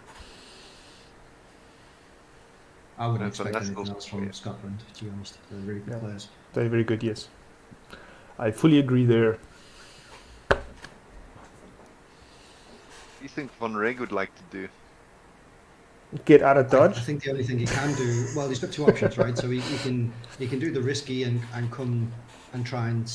I wouldn't That's a expect nice anything little else from player. Scotland, to be honest. They're really good Yeah. players. Very, very good, yes. I fully agree there. What do you think Von Reg would like to do? Get out of dodge. I think the only thing he can do, well, he's got two options, right? So he can do the risky and come and try and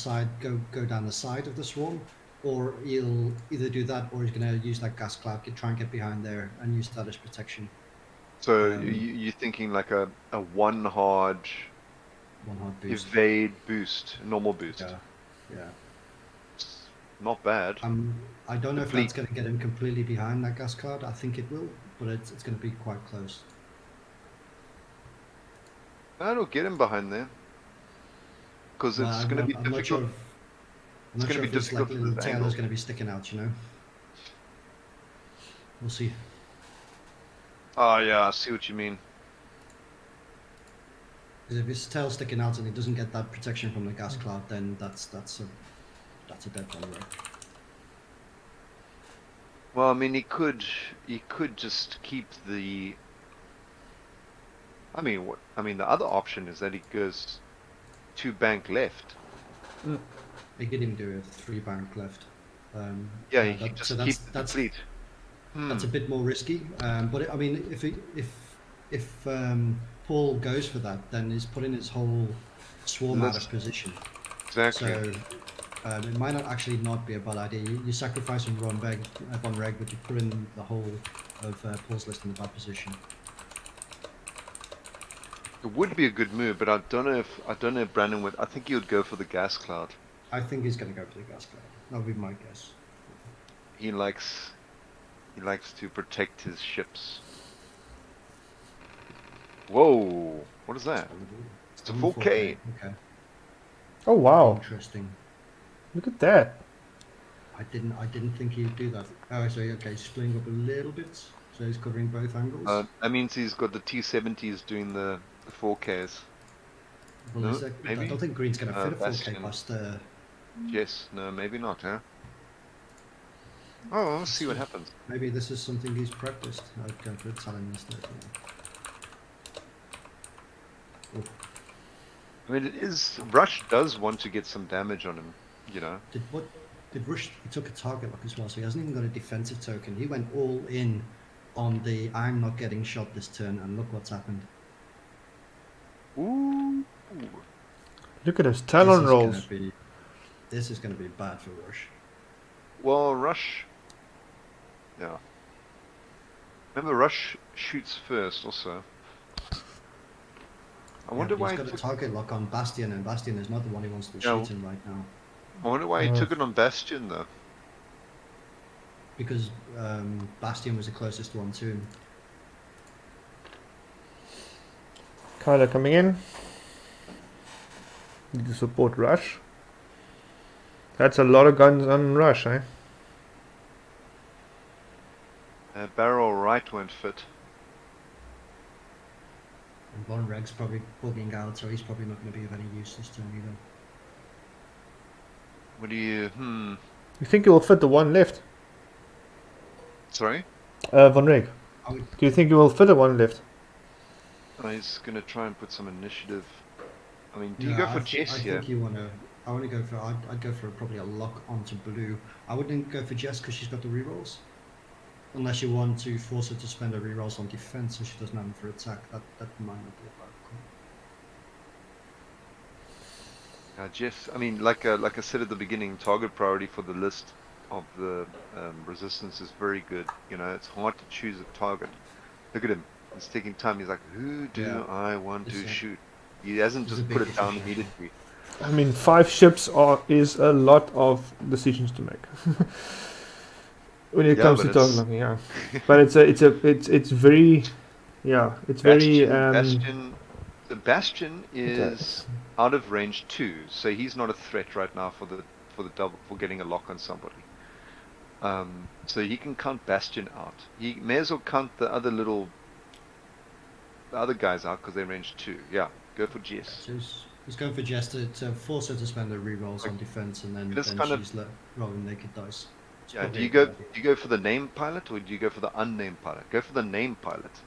go down the side of the swarm, or he'll either do that or he's going to use that gas cloud, try and get behind there and use that as protection. So Um, you're thinking like a one hard One hard boost. evade boost, normal boost. Yeah. Not bad. I don't know if Complete. that's going to get him completely behind that gas cloud. I think it will, but it's going to be quite close. That'll get him behind there. Because it's going to be I'm not difficult. sure. I'm It's not gonna sure be if his difficult like with little this tail angle. is going to be sticking out. You know. We'll see. Oh yeah, I see what you mean. 'Cause if his tail's sticking out and he doesn't get that protection from the gas cloud, then that's a dead one, right? Well, I mean, he could just keep the. I mean, the other option is that he goes 2-bank left. He could even do a 3-bank left. Yeah, he that- can just so keep that's the fleet. that's a bit more risky. But I mean, if Paul goes for that, then he's putting his whole swarm out of position. Exactly. So it might actually not be a bad idea. You sacrifice Von Reg, but you put in the whole of Paul's list in the bad position. It would be a good move, but I don't know if Brandon would. I think he would go for the gas cloud. I think he's going to go for the gas cloud. That would be my guess. He likes to protect his ships. Whoa! What is that? It's a 4K. Okay. Oh wow, Interesting. look at that. I didn't think he'd do that. Oh, so okay, splitting up a little bit, so he's covering both angles. That means he's got the T70s doing the 4Ks. Well, No, I maybe? don't think green's gonna fit a 4K Bastion. past. Yes, no, maybe not, huh? Oh, let's see what happens. Maybe this is something he's practiced. I'd go for Talon instead. Oh, I mean, Rush does want to get some damage on him, you know. Did Rush? He took a target lock as well, so he hasn't even got a defensive token. He went all in on the I'm not getting shot this turn, and look what's happened. Ooh. Look at his Talon rolls. This is going to be bad for Rush. Well, Rush. Yeah. Remember, Rush shoots first also. I wonder why he's got a target lock on Bastion, and Bastion is not the one he wants to be shooting right now. I wonder why he took it on Bastion though. Because Bastion was the closest one to him. Kyler coming in. Need to support Rush. That's a lot of guns on Rush, eh? Barrel right won't fit. And Von Reg's probably bugging out, so he's probably not going to be of any use this turn either. What do you... You think it will fit the one left? Sorry? Von Reg. Do you think it will fit the one left? Oh, he's going to try and put some initiative. I mean, do you go for Jess here? I think you want to... I want to go for... I'd go for probably a lock onto blue. I wouldn't go for Jess because she's got the rerolls. Unless you want to force her to spend her rerolls on defense so she doesn't have them for attack. That might not be a bad call. Jess, I mean, like I said at the beginning, target priority for the list of the resistance is very good. You know, it's hard to choose a target. Look at him. He's taking time. He's like, who do I want to shoot? He hasn't just put it down immediately. I mean, 5 ships is a lot of decisions to make. When it comes to target locking, yeah. But it's very, yeah, it's Bastion, very. The Bastion is out of range 2, so he's not a threat right now for getting a lock on somebody. So he can count Bastion out. He may as well count the other guys out because they're range 2. Yeah, go for Jess. So he's going for Jess to force her to spend her rerolls on defense, and then she's rolling naked dice. Yeah, do you go for the named pilot or do you go for the unnamed pilot? Go for the named pilot.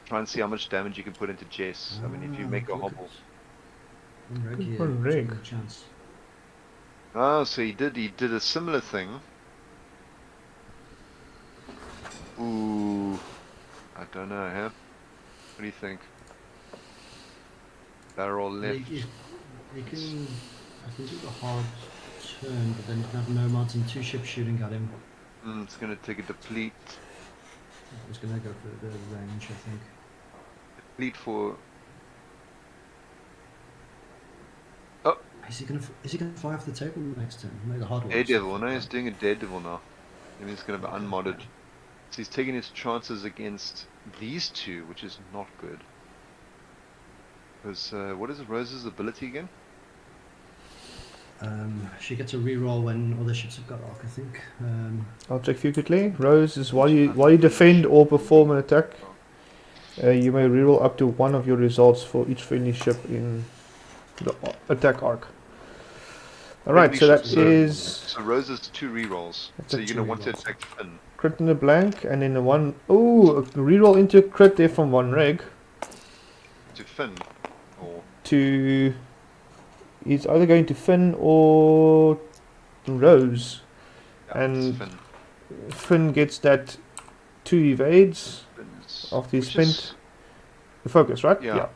Try and see how much damage you can put into Jess. I mean, if you make a hobble. One rig. Oh, so he did a similar thing. Ooh, I don't know, huh? What do you think? Barrel left. He can, I think, do the hard turn, but then he can have nomads and 2 ships shooting at him. It's going to take a deplete. He's going to go for the range, I think. Deplete for... Oh! Is he going to fly off the table next turn? Maybe the hard one. Daredevil. No, he's doing a Daredevil now. And he's going to be unmodded. So he's taking his chances against these 2, which is not good. Because, what is Rose's ability again? She gets a reroll when other ships have got arc, I think. I'll check for you quickly. Rose is while you defend or perform an attack, you may reroll up to 1 of your results for each friendly ship in the attack arc. Alright, so that is... So Rose has 2 rerolls. So you're going to want to attack Finn. Crit in the blank, and then the one... Oh, a reroll into a crit there from Von Reg. To Finn? Or... To... He's either going to Finn or Rose. Yeah, and Finn gets that 2 evades after he's spent the focus, right? Yeah.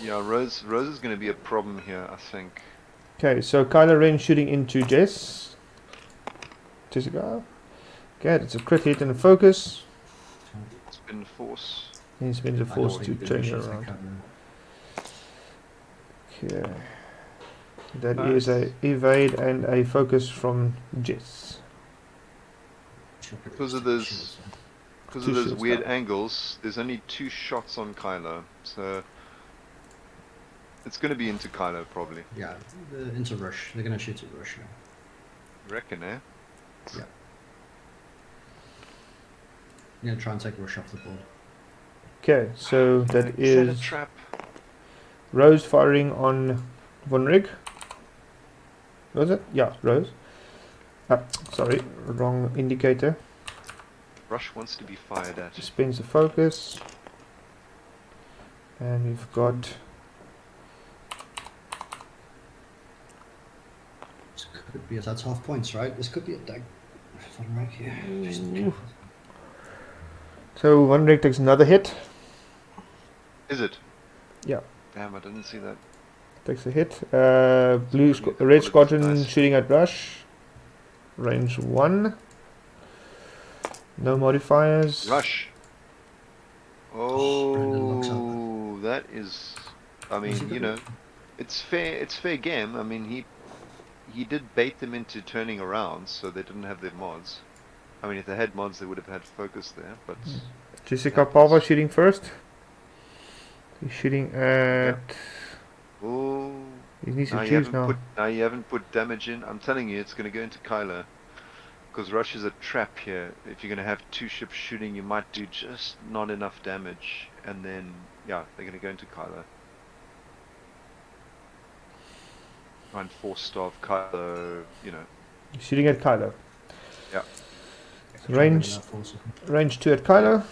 Yeah, Rose is going to be a problem here, I think. Okay, so Kylo Ren shooting into Jess. Jessica. Okay, that's a crit hit and a focus. Spin force. He spins a force to turn it around. Okay. That is a evade and a focus from Jess. Because of those weird angles, there's only 2 shots on Kylo, so it's going to be into Kylo probably. Yeah, into Rush. They're going to shoot at Rush. You reckon, eh? Yeah. I'm gonna try and take Rush off the board. Okay, so that Is that a is trap? Rose firing on Von Rig. Was it? Yeah, Rose. Sorry, wrong indicator. Rush wants to be fired at. Spins the focus. And we've got This could be, that's half points, right? This could be a dag. Von Rig here. Just Ooh. So Von Rig takes another hit. Is it? Yeah. Damn, I didn't see that. Takes a hit. Red Red Squadron nice. shooting at Rush. Range 1. No modifiers. Rush. Brandon locks up. Oh, that is. I mean, you know, it's fair. It's fair game. I mean, he did bait them into turning around, so they didn't have their mods. I mean, if they had mods, they would have had focus there. But Jessica Pava shooting first. He's shooting at. oh, He needs to now you choose haven't now. put now you haven't put damage in. I'm telling you, it's going to go into Kyler. Because Rush is a trap here. If you're going to have two ships shooting, you might do just not enough damage. And then, yeah, they're going to go into Kyler. Try and force-starve Kyler, you know. Shooting at Kylo. Yeah. So range 2 at Kylo.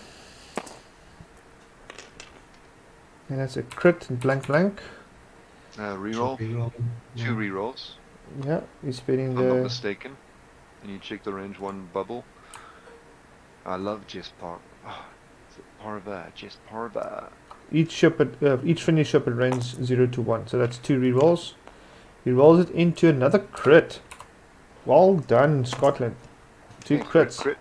And that's a crit and blank blank. Reroll. Two rerolls, Yeah, he's spinning if I'm not the. mistaken. And you check the range 1 bubble. I love Jess Park. Oh, Parva, Jess Parva. Each ship at each finished ship at range 0 to 1. So that's 2 rerolls. He rolls it into another crit. Well done, Scotland. 2 Crit, crits. crit.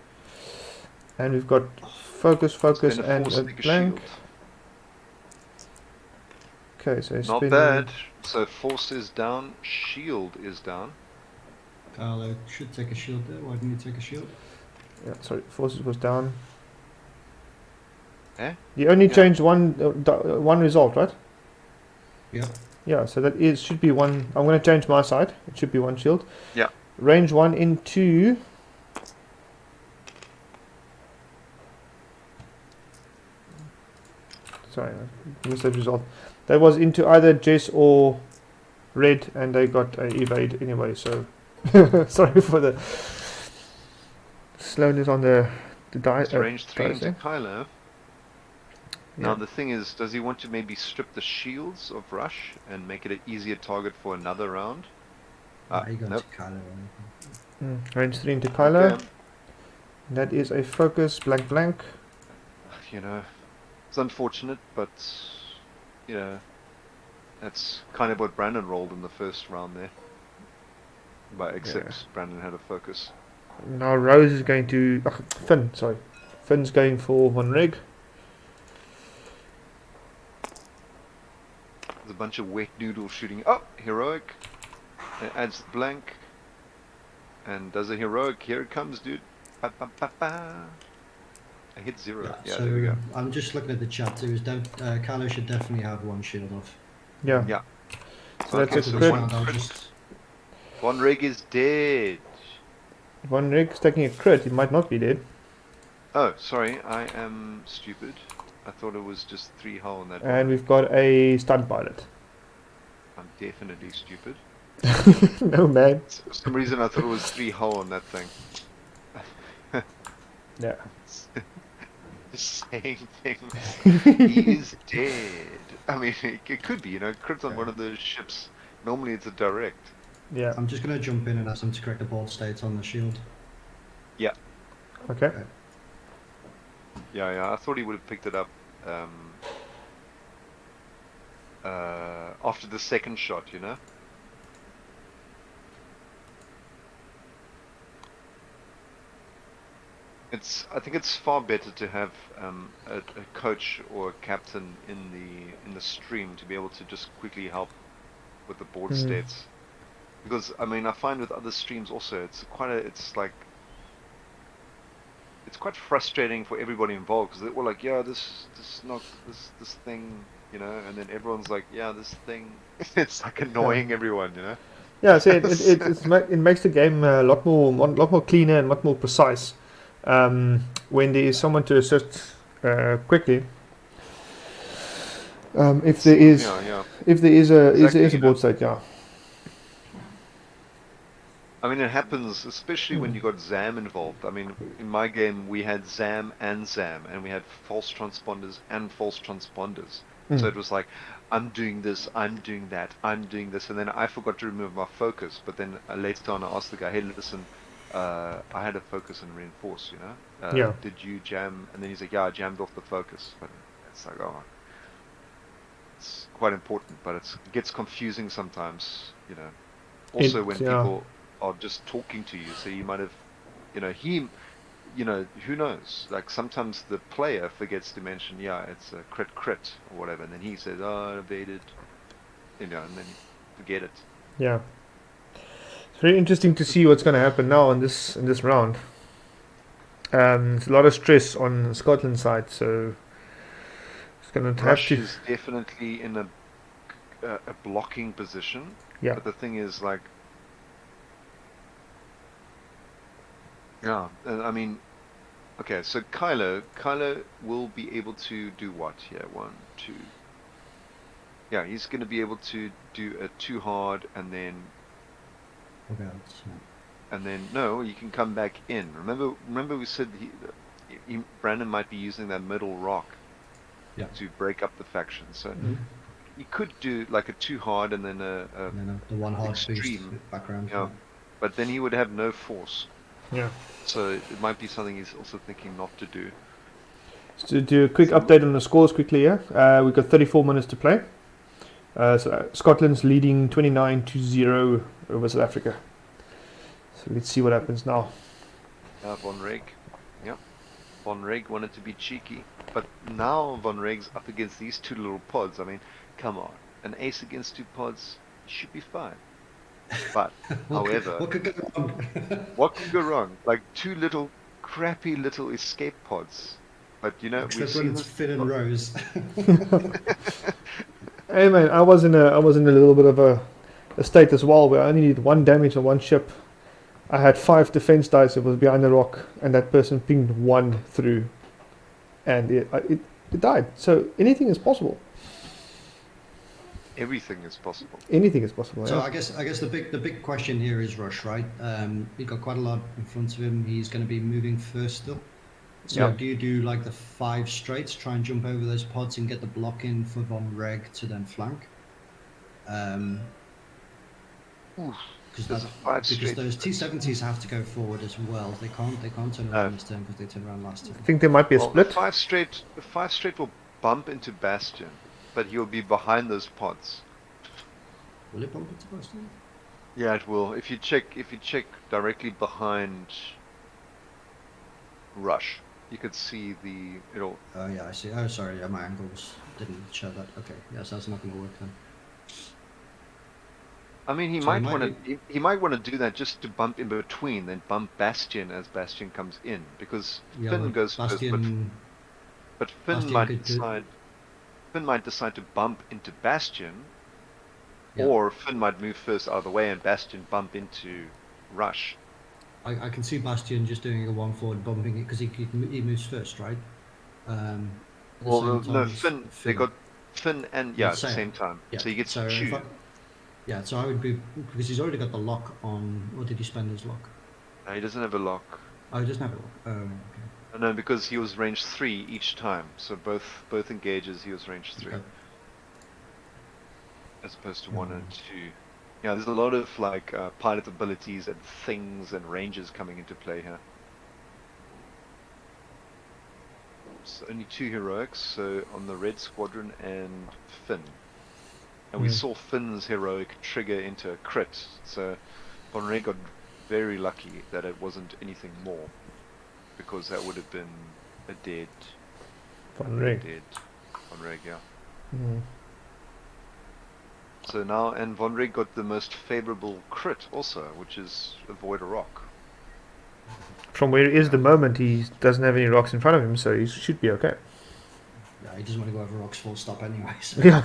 And we've got focus, focus, Gonna and force a take blank. shield. Okay, so he's Not spinning. bad. So force is down, shield is down. Carlo should take a shield there. Why didn't you take a shield? Yeah, sorry, forces was down. Eh? You only Yeah. changed one result, right? Yeah. Yeah, so that is should be one. I'm going to change my side. It should be 1 shield. Yeah. Range 1 into. Sorry, I missed that result. That was into either Jess or Red, and they got a evade anyway. So sorry for the slowness on the die. It's range 3 into dice Kylo. Yeah. Now the thing is, does he want to maybe strip the shields of Rush and make it an easier target for another round? You got Nope. to Carlo. Range 3 into Kylo. Okay. That is a focus blank blank. You know, it's unfortunate, but you know, that's kind of what Brandon rolled in the first round there. But except Brandon had a focus. Now Rose is going to Finn. Sorry, Finn's going for Von Rig. There's a bunch of wet noodles shooting. Oh, heroic. It adds the blank. And does a heroic. Here it comes, dude. Ba, ba, ba, ba. I hit 0. Yeah, so there we go. I'm just looking at the chat too. Carlo should definitely have 1 shield off. Yeah. Yeah. So Okay, that's a so crit. one- I'll just One rig is dead. Von Rig's taking a crit. He might not be dead. Oh, sorry. I am stupid. I thought it was just 3 hull on that one. And we've got a stunt pilot. I'm definitely stupid. No man. For some reason I thought it was 3 hull on that thing. Yeah. The same thing. He is dead. I mean, it could be, you know, crit on one of those ships. Normally it's a direct. Yeah. I'm just going to jump in and ask them to correct the ball states on the shield. Okay. Yeah, I thought he would have picked it up after the second shot, you know? I think it's far better to have a coach or a captain in the stream to be able to just quickly help with the board states. Because I mean, I find with other streams also, it's quite frustrating for everybody involved because they're all like, yeah, this thing, you know, and then everyone's like, yeah, this thing. It's like annoying everyone, you know. Yeah, so it makes the game a lot more cleaner and much more precise. When there is someone to assist quickly, if there is Yeah. if there is a Exactly, is a board state, yeah. I mean, it happens, especially when you got ZAM involved. I mean, in my game, we had ZAM, and we had false transponders and false transponders. So it was like, I'm doing this, I'm doing that, I'm doing this, and then I forgot to remove my focus. But then later on, I asked the guy, hey, listen, I had a focus and reinforce, you know? Yeah. Did you jam? And then he's like, yeah, I jammed off the focus. But it's like, oh, it's quite important, but it gets confusing sometimes, you know. Also, when people are just talking to you, so you might have, you know, who knows? Like sometimes the player forgets to mention, yeah, it's a crit or whatever, and then he says, oh, I evaded, you know, and then you forget it. Yeah. It's very interesting to see what's going to happen now in this round. There's a lot of stress on Scotland's side, so it's going to have to. Rush is definitely in a blocking position. Yeah. But the thing is, like, yeah, I mean, okay, so Kylo will be able to do what here? 1, 2. Yeah, he's going to be able to do a 2 hard, and then no, you can come back in. Remember we said Brandon might be using that middle rock to break up the faction. So you could do like a 2 hard and then the 1 hard extreme boost background. Yeah, but then he would have no force. Yeah. So it might be something he's also thinking not to do. So to do a quick update on the scores quickly, yeah. We've got 34 minutes to play. So Scotland's leading 29-0 over South Africa. So let's see what happens now. Von Reg. Yeah. Von Reg wanted to be cheeky. But now Von Reg's up against these 2 little pods. I mean, come on. An ace against 2 pods should be fine. But, however... What could go wrong? What could go wrong? Like 2 little, crappy little escape pods. But, you know... Except when it's Finn and Rose. Hey man, I was in a little bit of a state as well where I only needed 1 damage on 1 ship. I had 5 defense dice. It was behind the rock, and that person pinged 1 through, and it died. So anything is possible. Everything is possible. Anything is possible. So yeah. I guess the big question here is Rush, right? He got quite a lot in front of him. He's going to be moving first still. So do you do like the 5 straights, try and jump over those pods and get the block in for Von Reg to then flank? Because those T-70s have to go forward as well. They can't turn around this turn because they turned around last turn. I think there might be a split. The 5 straight will bump into Bastion, but he'll be behind those pods. Will it bump into Bastion? Yeah, it will. If you check directly behind Rush, you could see it'll. Oh yeah, I see. Oh sorry, yeah, my angles didn't show that. Okay, yes, that's not going to work then. I mean, he might want to do that just to bump in between, then bump Bastion as Bastion comes in, because Finn goes Bastion, first, but Finn might decide to bump into Bastion, or Finn might move first out of the way and Bastion bump into Rush. I can see Bastion just doing a 1 forward bumping it because he moves first, right? Well, no, Finn. They got Finn and at the same time, so he gets to choose. Yeah, so I would be, because he's already got the lock on, or did he spend his lock? No, he doesn't have a lock. Oh, he doesn't have a lock. Okay. No, because he was range 3 each time, so both engages he was range 3. Okay. As opposed to 1 and 2. Yeah, there's a lot of like pilot abilities and things and ranges coming into play here. So only 2 heroics, so on the red squadron and Finn. And we saw Finn's heroic trigger into a crit, so Von Reg got very lucky that it wasn't anything more, because that would have been a dead Von Reg. Von Reg, yeah. So now, and Von Reg got the most favorable crit also, which is avoid a rock. From where he is at the moment, he doesn't have any rocks in front of him, so he should be okay. Yeah, he doesn't want to go over rocks full stop anyways. Yeah,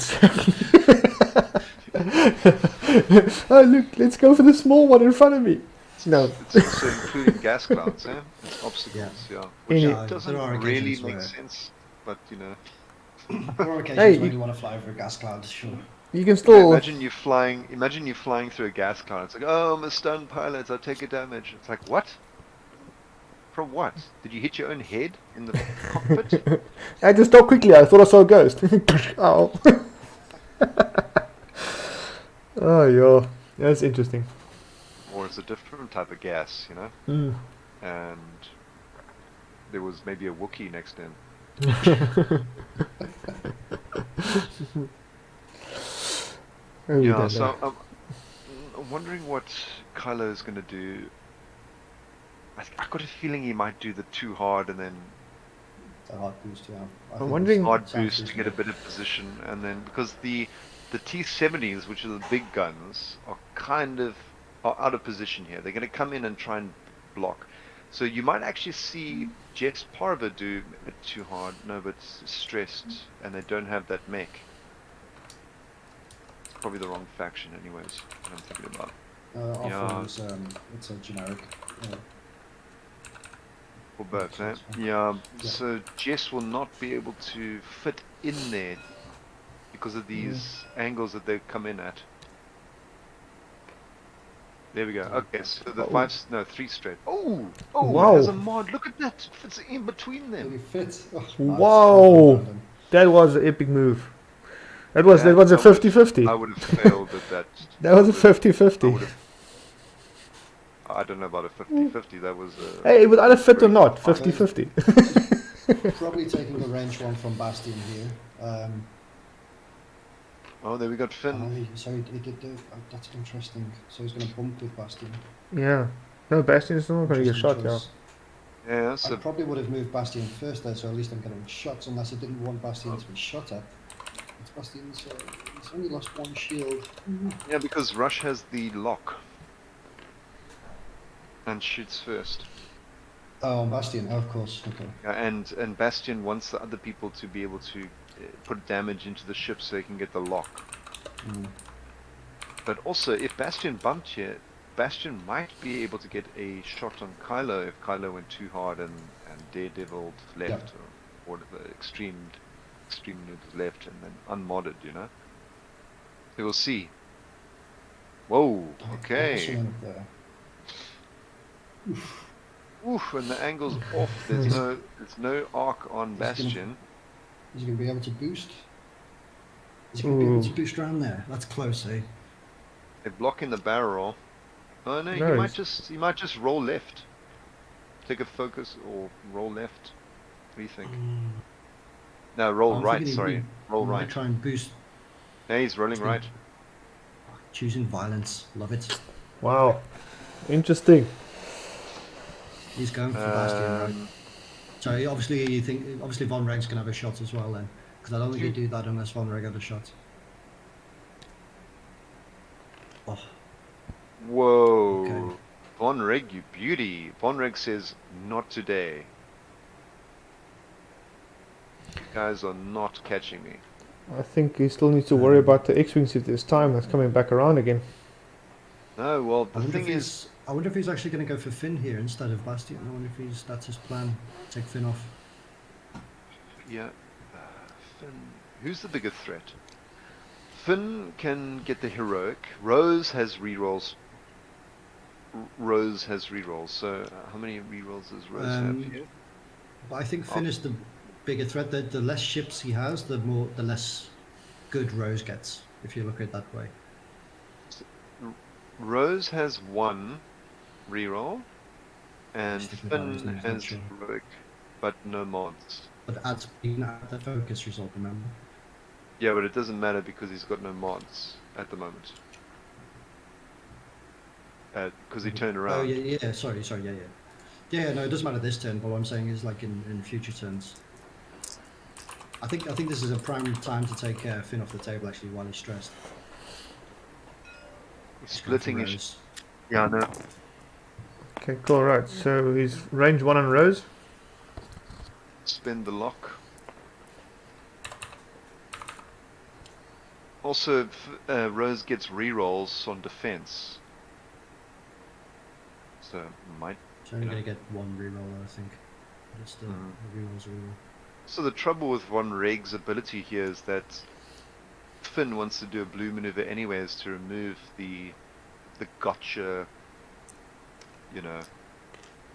Oh look, let's go for the small one in front of me. No. It's also including gas clouds, eh? It's obstacles, yeah. Which Any- Yeah, doesn't there are really occasions make where- sense, but you know. There are occasions Hey, when you- you want to fly over a gas cloud, sure. You can still. Imagine you flying through a gas cloud. It's like, oh, I'm a stunned pilot, I'll take a damage. It's like, what? From what? Did you hit your own head in the cockpit? I just stopped quickly. I thought I saw a ghost. Ow. Oh, yeah. That's interesting. Or it's a different type of gas, you know? Mm. And there was maybe a Wookiee next to him. Oh, we Yeah, don't so know. I'm wondering what Kylo is going to do. I got a feeling he might do the too hard and then It's a hard boost, yeah. I'm wondering- hard Sounds boost to get a reasonable. bit of position, and then because the T-70s, which are the big guns, are out of position here. They're going to come in and try and block. So you might actually see Jess Parva do a bit too hard. No, but stressed, and they don't have that mech. It's probably the wrong faction, anyways. What I'm thinking about. Offer is, it's a generic. For both, eh? Makes sense, Yeah. Yeah. So Jess will not be able to fit in there because of these angles that they come in at. There we go. Okay, so the three straight. Oh, Wow. it has a mod. Look at that. It fits in between them. Really fit. Oh, nice. Wow. Brandon. That was an epic move. That was a I would- 50-50. I would have failed at that. That was a I 50-50. would've- I don't know about a 50-50. That was a. Hey, it was either fit or Great. not. 50-50. Probably taking the range one from Bastion here. Oh, there we got Finn. So he did do. That's interesting. So he's going to bump with Bastion. Yeah. No, Bastion's not going to get shot, Interesting yeah. choice. Yeah, I so probably would have moved Bastion first there, so at least I'm getting shots, unless I didn't want Bastion to be shot at. It's Bastion's. He's only lost one shield. yeah, because Rush has the lock and shoots first. Oh, on Bastion, oh, of course. Okay. Yeah, and Bastion wants the other people to be able to put damage into the ship so they can get the lock. Mm. But also, if Bastion bumped here, Bastion might be able to get a shot on Kylo if Kylo went too hard and Daredevil left or whatever, extreme left and then unmodded, you know. So we'll see. Whoa, okay. Excellent up there. Oof, and the angle's off. There's no arc on Bastion. Is he going to be able to boost? Is he going to be able to Ooh. boost around there? That's close, eh? They're blocking the barrel. Oh no, No, you might just roll left. Take a focus or roll left. What do you think? No, roll I'm right, thinking he sorry. Roll might right. try and boost. Yeah, he's rolling Let's go. right. Choosing violence. Love it. Wow. Interesting. He's going for Bastion, right? Um, So obviously Von Reg's going to have a shot as well then. Because I don't think he'd do that unless Von Reg had a shot. Oh, Whoa. Okay. Von Reg, you beauty. Von Reg says, not today. You guys are not catching me. I think he still needs to worry about the X-Wings if there's time. That's coming back around again. No, well, I the wonder, thing is, I wonder if he's actually going to go for Finn here instead of Bastion. I wonder if that's his plan. Take Finn off. yeah, Finn, who's the bigger threat? Finn can get the heroic. Rose has rerolls. Rose has rerolls. So how many rerolls does Rose have here? But I think Finn is the bigger threat. The less ships he has, the less good Rose gets. If you look at it that way. Rose has one reroll, and Sticking about his Finn name's has not sure. heroic, but no mods. But you can add the focus result. Remember. Yeah, but it doesn't matter because he's got no mods at the moment. Because he turned Oh around. yeah. Sorry, yeah. No, it doesn't matter this turn. But what I'm saying is like in future turns. I think this is a prime time to take Finn off the table actually while he's stressed. He's splitting his. Rose. Yeah, no. Okay, cool, right. So he's range 1 on Rose. Spin the lock. Also, Rose gets rerolls on defense. So, might. So I'm going to get one reroll, I think. Just the rerolls reroll. So the trouble with Von Reg's ability here is that Finn wants to do a blue maneuver anyways to remove the gotcha,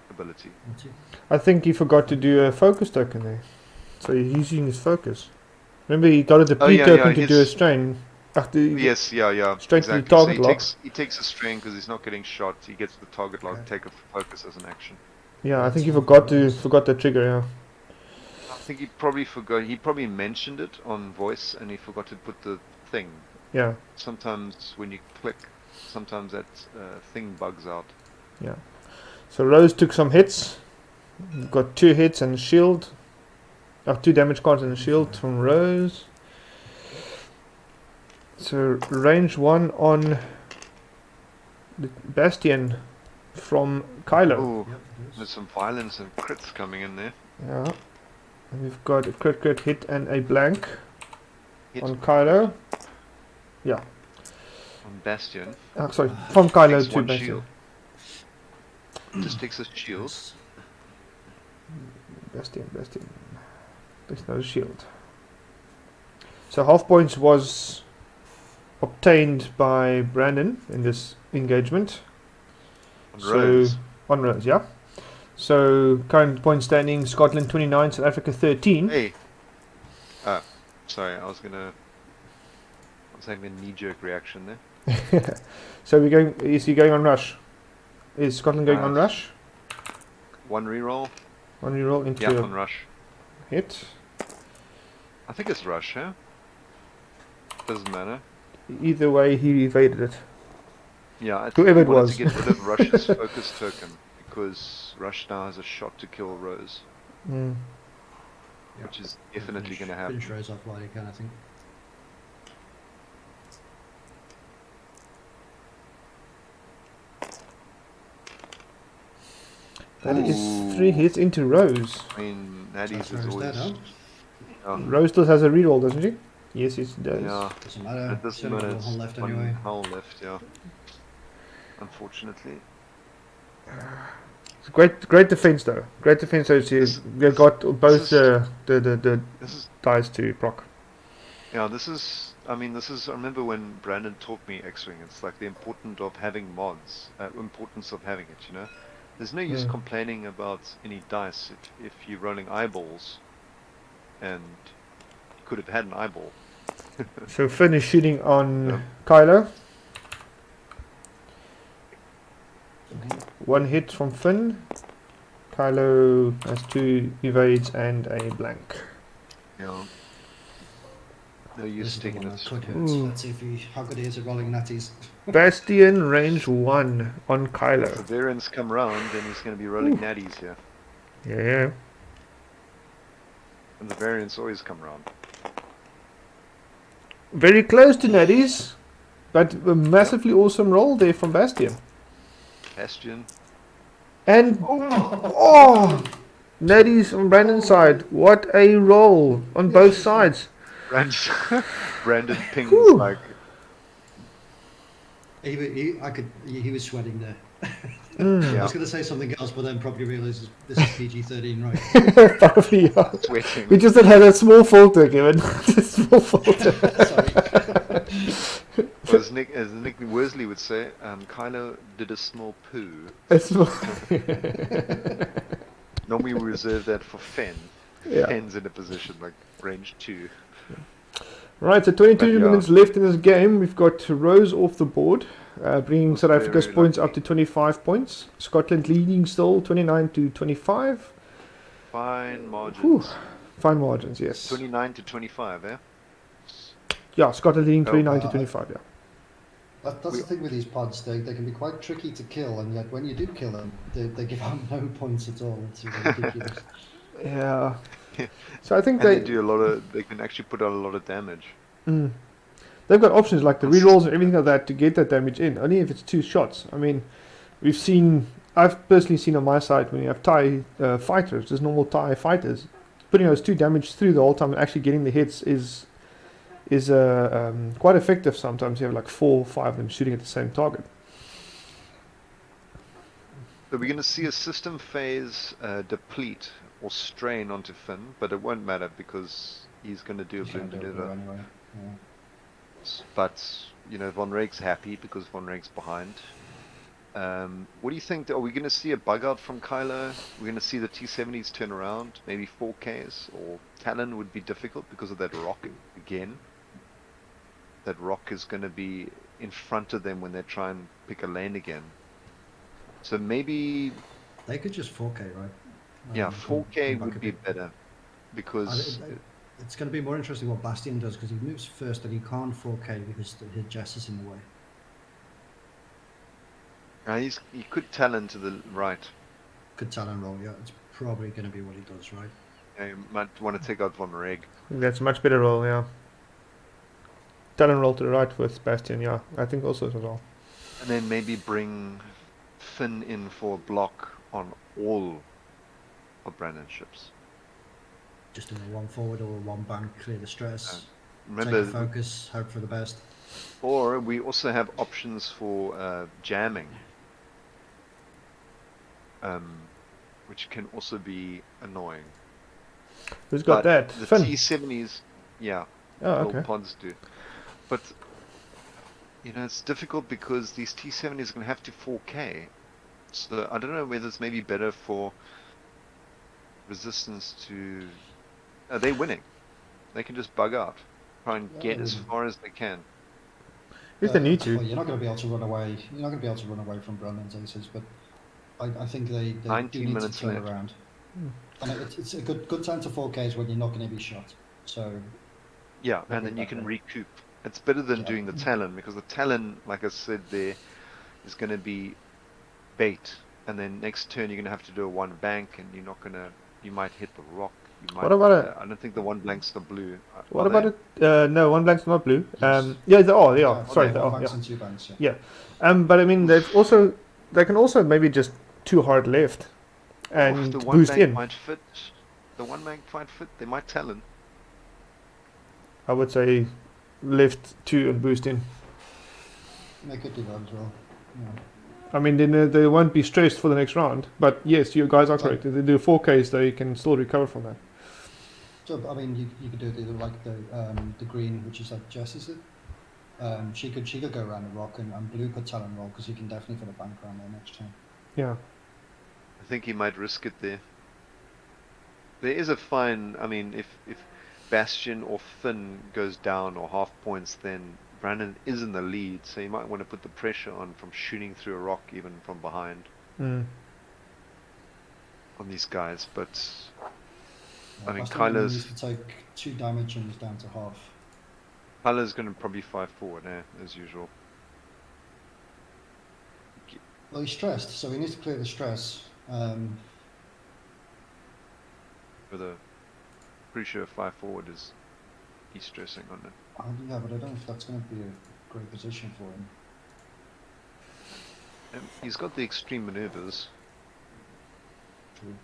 ability. I think he forgot to do a focus token there. So he's using his focus. Remember, he got a deplete token to do a strain. Yes, yeah. Straight to the exactly. target so lock. He takes a strain because he's not getting shot. He gets the target lock, take a focus as an action. Yeah, I think he forgot the trigger. Yeah. I think he probably forgot. He probably mentioned it on voice, and he forgot to put the thing. Yeah. Sometimes when you click, sometimes that thing bugs out. Yeah. So Rose took some hits. Got 2 hits and a shield. 2 damage cards and a shield from Rose. So range 1 on the Bastion from Kylo. Ooh, there's some violence and crits coming in there. Yeah. And we've got a crit hit and a blank Hit on Kylo. Yeah. on Bastion. Sorry, from Kylo Takes to one Bastion. shield. Just takes a shield. Bastion. There's no shield. So half points was obtained by Brandon in this engagement. On Rose. On Rose, yeah. So current point standing: Scotland 29, South Africa 13. Hey. Sorry, I was having a knee-jerk reaction there. So we're going. Is he going on rush? Is Scotland going on rush? One reroll. One reroll into Yeah, on rush. hit. I think it's rush, huh? Doesn't matter. Either way, he evaded it. Yeah, I think Whoever he it wanted was. to get rid of Rush's focus token because Rush now has a shot to kill Rose, which is definitely going to happen. Finish Rose off while you can, I think. That is 3 hits into Rose. I mean, Natty's is Rose always. dead, huh? Rose still has a reroll, doesn't she? Yes, it does. Yeah, Doesn't matter. it doesn't Only matter. got It's one left one anyway. hull left, yeah. Unfortunately. It's great defense though. Great defense. So they got both the This is dice to proc. Yeah, this is. I remember when Brandon taught me X-Wing. It's like the importance of having mods. Importance of having it. There's no use complaining about any dice if you're rolling eyeballs, and you could have had an eyeball. So Finn is shooting on Kylo. 1 hit from Finn. Kylo has 2 evades and a blank. Yeah. No use sticking it. Let's see how good he is at rolling natties. Bastion range 1 on Kylo. If the variants come round, then he's going to be rolling natties here. Yeah. And the variants always come round. Very close to Natties, but a massively awesome roll there from Bastion. Bastion. And Natties on Brandon's side. What a roll on both sides. Brandon pings like. He was sweating there. Yeah. I was going to say something else, but then probably realised this is PG-13, right? Probably, yeah. Sweating. We just had a small filter, Kevin. A small filter. Sorry. Well, as Nick Worsley would say, Kylo did a small poo. A small Normally we reserve that for Fen. Yeah. Fen's in a position like range 2. Right, so 22 But, minutes left in this game. We've got Rose off the board, bringing South Africa's very points up lucky. to 25 points. Scotland leading still, 29 to 25. Fine margins. Whew. Fine margins, yes. 29 to 25, eh? Yeah, Scotland leading Oh, 29 to 25, yeah. That's the thing with these pods, they can be quite tricky to kill, and yet when you do kill them, they give out no points at all. It's ridiculous. Yeah. So I think And they do a lot of. They can actually put out a lot of damage. they've got options like the rerolls and everything like that to get that damage in. Only if it's 2 shots. I mean, I've personally seen on my side when you have TIE fighters, just normal TIE fighters, putting those 2 damage through the whole time and actually getting the hits is is quite effective sometimes. You have like 4 or 5 of them shooting at the same target. So we're going to see a system phase deplete or strain onto Finn, but it won't matter because he's going to do a He's blue gonna do it maneuver. anyway. Yeah. But, you know, Von Reeg's happy because Von Reeg's behind. What do you think? Are we going to see a bug out from Kylo? We're going to see the T-70s turn around, maybe 4Ks, or Talon would be difficult because of that rock again. That rock is going to be in front of them when they try and pick a lane again. So maybe, They could just 4K, right? yeah, Come 4K back would a be bit. better because It's going to be more interesting what Bastion does because he moves first and he can't 4K because his Jess is in the way. he could Talon to the right. Could Talon roll, yeah. It's probably going to be what he does, right? Yeah, you might want to take out Von Reeg. I think that's a much better roll, yeah. Talon roll to the right with Bastion, yeah. I think also as well. And then maybe bring Finn in for a block on all of Brandon's ships. Just doing a 1 forward or a 1 bank, clear the stress, Remember, take a focus, hope for the best. or we also have options for jamming, which can also be annoying. Who's got that? The Finn. T-70s, yeah, Oh, little okay. pods do. But, you know, it's difficult because these T-70s are going to have to 4K. So I don't know whether it's maybe better for Resistance to... Are they winning? They can just bug out. Try and get as far as they can. If they need to. Well, you're not going to be able to run away. You're not going to be able to run away from Brandon's aces, but I think they do 19 need to minutes turn left. around. And it's a good time to 4Ks when you're not going to be shot. So yeah, and then you can recoup. It's better than doing the Talon because the Talon, like I said, there is going to be bait, and then next turn you're going to have to do a 1 bank, and you're not going to. You might hit the rock. You might. What about it? I don't think the 1 blanks are blue. What about it? No, 1 blank's not blue. Yes. Yeah, they are. They are. Oh, Sorry, they they One are. banks Yeah. and 2 banks. Yeah. But I mean, they can also maybe just too hard left, and the 1 boost bank in. might fit. The 1 bank might fit. They might Talon. I would say left 2 and boost in. They could do that as well. Yeah. I mean, then they won't be stressed for the next round. But yes, you guys are correct. If they do 4Ks, they can still recover from that. So I mean, you could do it either like the green, which is like Jess, is it? She could go around the rock, and blue could Talon roll because he can definitely put a bank around there next turn. Yeah. I think he might risk it there. There is a fine. I mean, if Bastion or Finn goes down or half points, then Brandon is in the lead, so you might want to put the pressure on from shooting through a rock, even from behind, on these guys. But I mean, Kylo's needs to take 2 damage and he's down to half. Kylo's going to probably 5 forward, as usual. Well, he's stressed, so he needs to clear the stress. For the pretty sure 5 forward is he's stressing on it. Yeah, but I don't know if that's going to be a great position for him. And he's got the extreme maneuvers. True.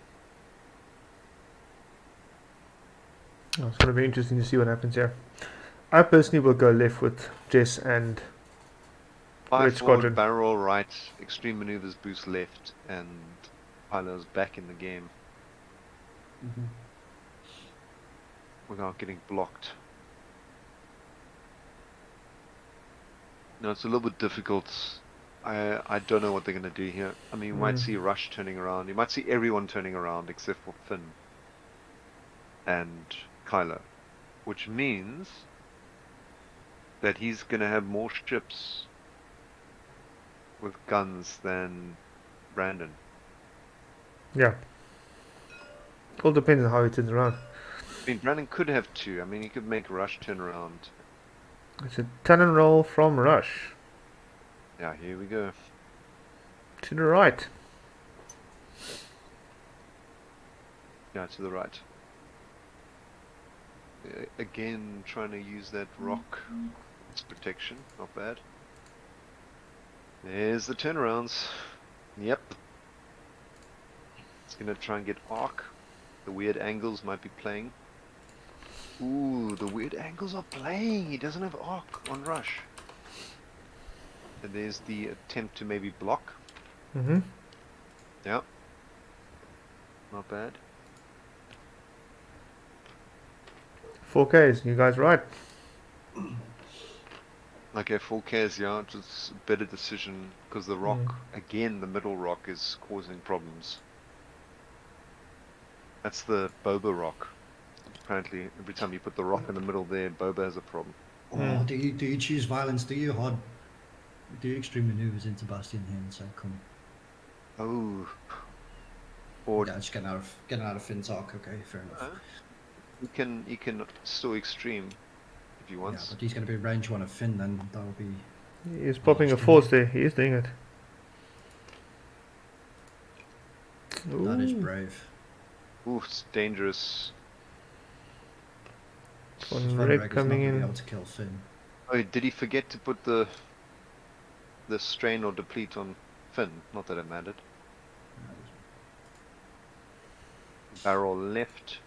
Oh, it's going to be interesting to see what happens here. I personally will go left with Jess and 5 Red forward, Squadron. barrel roll right, extreme maneuvers boost left, and Kylo's back in the game without getting blocked. No, it's a little bit difficult. I don't know what they're going to do here. I mean, you might see Rush turning around. You might see everyone turning around except for Finn and Kylo, which means that he's going to have more ships with guns than Brandon. Yeah. All depends on how he turns around. I mean, Brandon could have 2. I mean, he could make Rush turn around. It's a Talon roll from Rush. Yeah, here we go. To the right. Yeah, to the right. Again, trying to use that rock. It's protection, not bad. There's the turnarounds. Yep. It's gonna try and get arc. The weird angles might be playing. Ooh, the weird angles are playing. He doesn't have arc on rush. And there's the attempt to maybe block. Mm-hmm. Yeah. Not bad. 4Ks, you guys right? Okay, 4Ks, yeah, it's a better decision because the rock, again, the middle rock is causing problems. That's the boba rock. Apparently, every time you put the rock in the middle there, boba has a problem. Oh, do you choose violence? Do you extreme maneuvers into Bastion here and say, come? Oh. Or Yeah, just getting out of Finn's arc. Okay, fair enough. he can still extreme if he Yeah, wants. but he's going to be range one of Finn, then that will be. He's popping a force there. He is doing it. That is Ooh. brave. Ooh, it's dangerous. Von Von Red Reg is coming not gonna in. be able to kill Finn. Oh, did he forget to put the strain or deplete on Finn? Not that it mattered. Barrel left.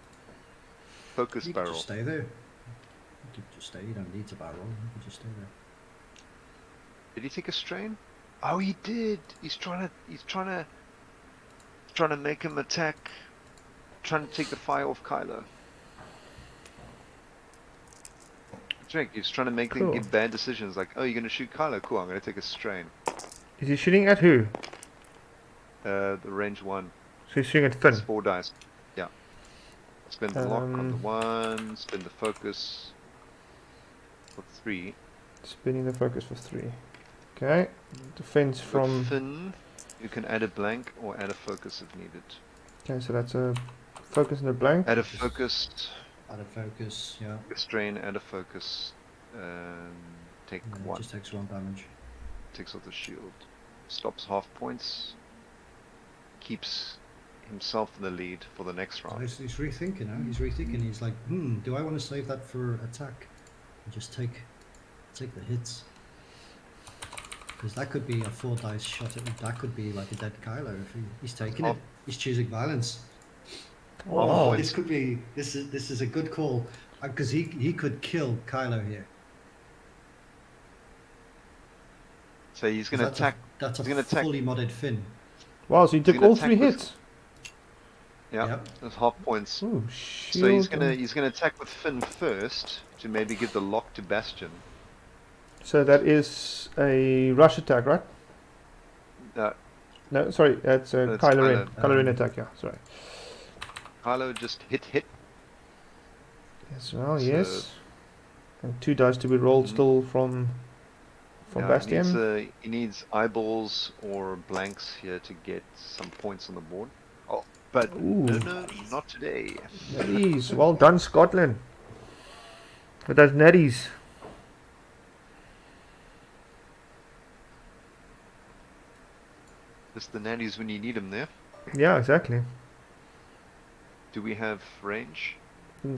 Focus You can barrel. just stay there. You can just stay. You don't need to barrel. You can just stay there. Did he take a strain? Oh, he did. He's trying to make him attack. Trying to take the fire off Kylo. Drake, he's trying to make them give bad decisions. Like, oh, you're gonna shoot Kylo? Cool. I'm gonna take a strain. Is he shooting at who? The range 1. So he's shooting at Finn. It's 4 dice. Yeah. Spin the lock on the 1. Spin the focus for 3. Spinning the focus for 3. Okay. Defense from. With Finn, you can add a blank or add a focus if needed. Okay, so that's a focus and a blank. Add a focus. Out of focus, yeah. A strain, add a focus. Take And then it 1. just takes 1 damage. Takes off the shield. Stops half points. Keeps himself in the lead for the next round. He's rethinking now. He's rethinking. He's like, do I want to save that for attack? And just take the hits. Because that could be a 4 dice shot. That could be like a dead Kylo if he's taking it. He's choosing violence. Oh, This could be. This is a good call because he could kill Kylo here. So he's going to attack. That's he's a gonna attack. fully modded Finn. wow, so he took gonna all attack 3 with- hits. Yeah, Yep. there's half points. Ooh, So he's shield gonna attack with Finn first to maybe give the lock to Bastion. So that is a rush attack, right? No, sorry, that's a That's Kylo Ren. Kylo. Kylo Ren attack, yeah, sorry. Kylo just hit. Yes, well, So- yes. And 2 dice to be rolled still from Yeah, Bastion. he needs eyeballs or blanks here to get some points on the board. Oh, but no, Ooh. not today. Natties, well done, Scotland. With those natties. Just the nannies when you need them there. Yeah, exactly. Do we have range?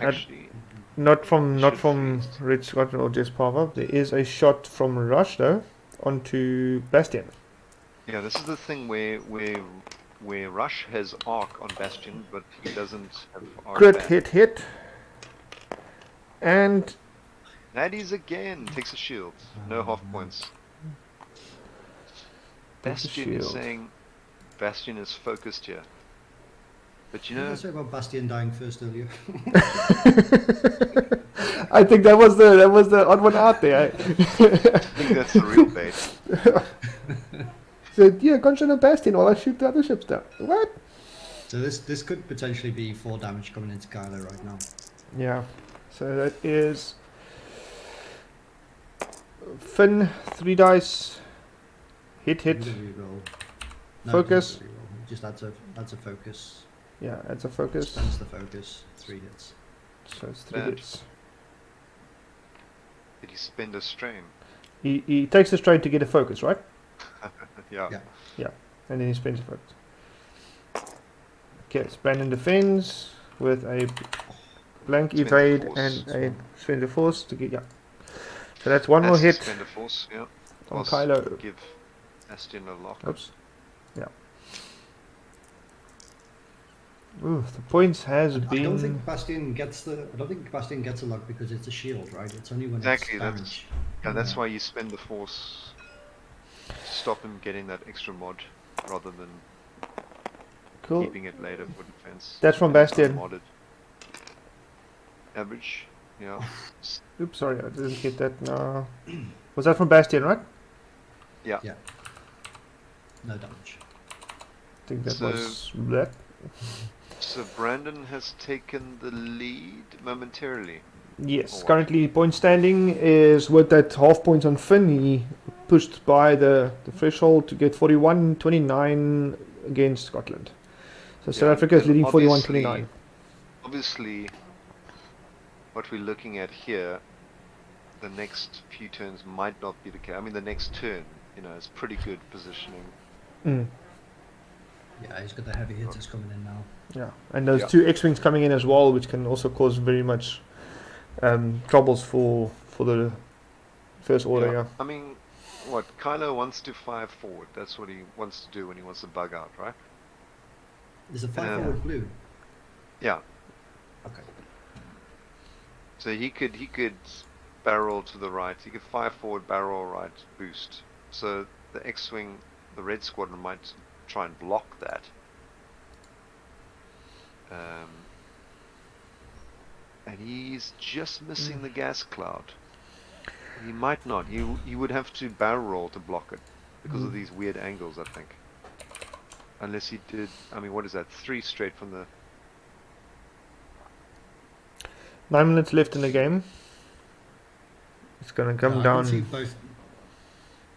At- Actually, not from should freeze. Red Scotland or just Pava. There is a shot from Rush though onto Bastion. yeah, this is the thing where Rush has arc on Bastion, but he doesn't have arc Crit back. hit. And Natties again takes a shield. No half points. Takes a Bastion is shield. saying Bastion is focused here. But you What did know, I say about Bastion dying first earlier? I think that was the odd one out there. I think that's the real bait. So yeah, concentrate on Bastion while I shoot the other ships down. What? So this could potentially be 4 damage coming into Kylo right now. Yeah. So that is Finn 3 dice. Hit. You can reroll. No, Focus. you don't reroll. Just adds a focus. Yeah, it's a focus. Spends the focus. 3 hits. So it's 3 Bad. hits. Did he spend a strain? He takes the strain to get a focus, right? Yeah. Yeah. And then he spends a focus. Okay, Brandon defends with a blank Spend the evade force. and a spend the force to get, yeah. So that's one more Has to hit Spend a force, yeah. on Force Kylo. to give Bastion a lock. Oops. Yeah. Ooh, the points has I been. don't think Bastion gets the. I don't think Bastion gets a luck because it's a shield, right? It's only when Exactly. it's damage. That's why you spend the force to stop him getting that extra mod, rather than Cool. keeping it later for defense. That's from And it's Bastion. unmodded. Average. Yeah. Oops, sorry, I didn't get that. No. Was that from Bastion, right? Yeah. Yeah. No damage. I think that So- was that. So Brandon has taken the lead momentarily. Yes, Or what? currently point standing is with that half point on Finn. He pushed by the threshold to get 41-29 against Scotland. So South Yeah, Africa is and leading obviously- 41-29. Obviously, what we're looking at here, the next few turns might not be the case. I mean, the next turn, is pretty good positioning. Mm, Yeah, he's got the heavy hitters coming in now. yeah, and those Yeah. two X-wings coming in as well, which can also cause very much troubles for the first order. Yeah. I mean, what Kylo wants to fire forward. That's what he wants to do when he wants to bug out, right? Is the 5 Yeah. forward blue? Yeah. Okay. So he could barrel to the right. He could fire forward, barrel right, boost. So the X-wing, the red squadron might try and block that. And he's just missing the gas cloud. He might not. He would have to barrel roll to block it because of these weird angles, I think. Unless he did. I mean, what is that? 3 straight from the. 9 minutes left in the game. It's gonna come I down. can see both.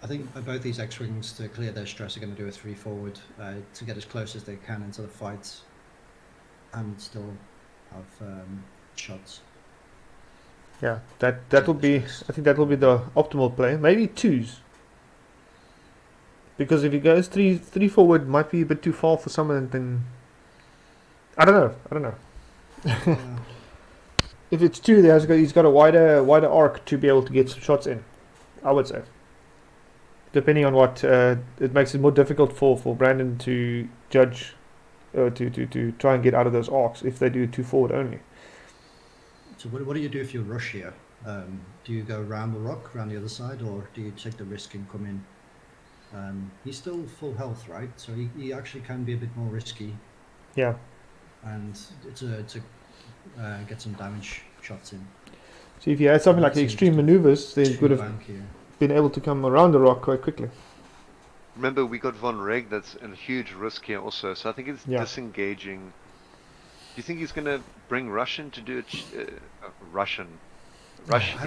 I think both these X-wings, to clear their stress, are going to do a 3 forward to get as close as they can into the fight, and still have shots. Yeah, that will be. I think that will be the optimal play. Maybe 2s. Because if he goes three forward, might be a bit too far for someone. Then I don't know. Yeah. If it's 2, he's got a wider arc to be able to get some shots in. I would say. Depending on what, it makes it more difficult for Brandon to judge, to try and get out of those arcs if they do 2 forward only. So what do you do if you rush here? Do you go around the rock, around the other side, or do you take the risk and come in? He's still full health, right? So he actually can be a bit more risky. Yeah. And to get some damage shots in. So if you had something like the extreme maneuvers, they would have been able to come around the rock quite quickly. Remember, we got Von Reg. That's a huge risk here, also. So I think it's disengaging. Do you think he's going to bring Russian to do it? Rush in. I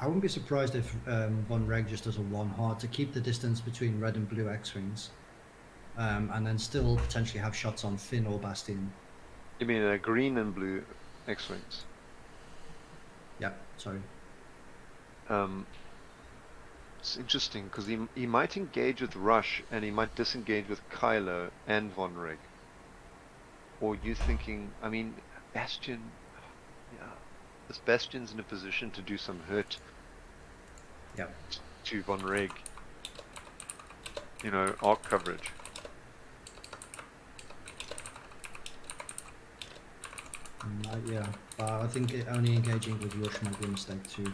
wouldn't be surprised if Von Reg just does a 1 hard to keep the distance between red and blue X-wings, and then still potentially have shots on Finn or Bastion. You mean green and blue X-wings? Yeah, sorry. It's interesting because he might engage with Rush and he might disengage with Kylo and Von Reg. Or you thinking? I mean, Bastion. Yeah, this Bastion's in a position to do some hurt. Yeah. To Von Reg. Arc coverage. Yeah, I think only engaging with Rush might be a mistake too.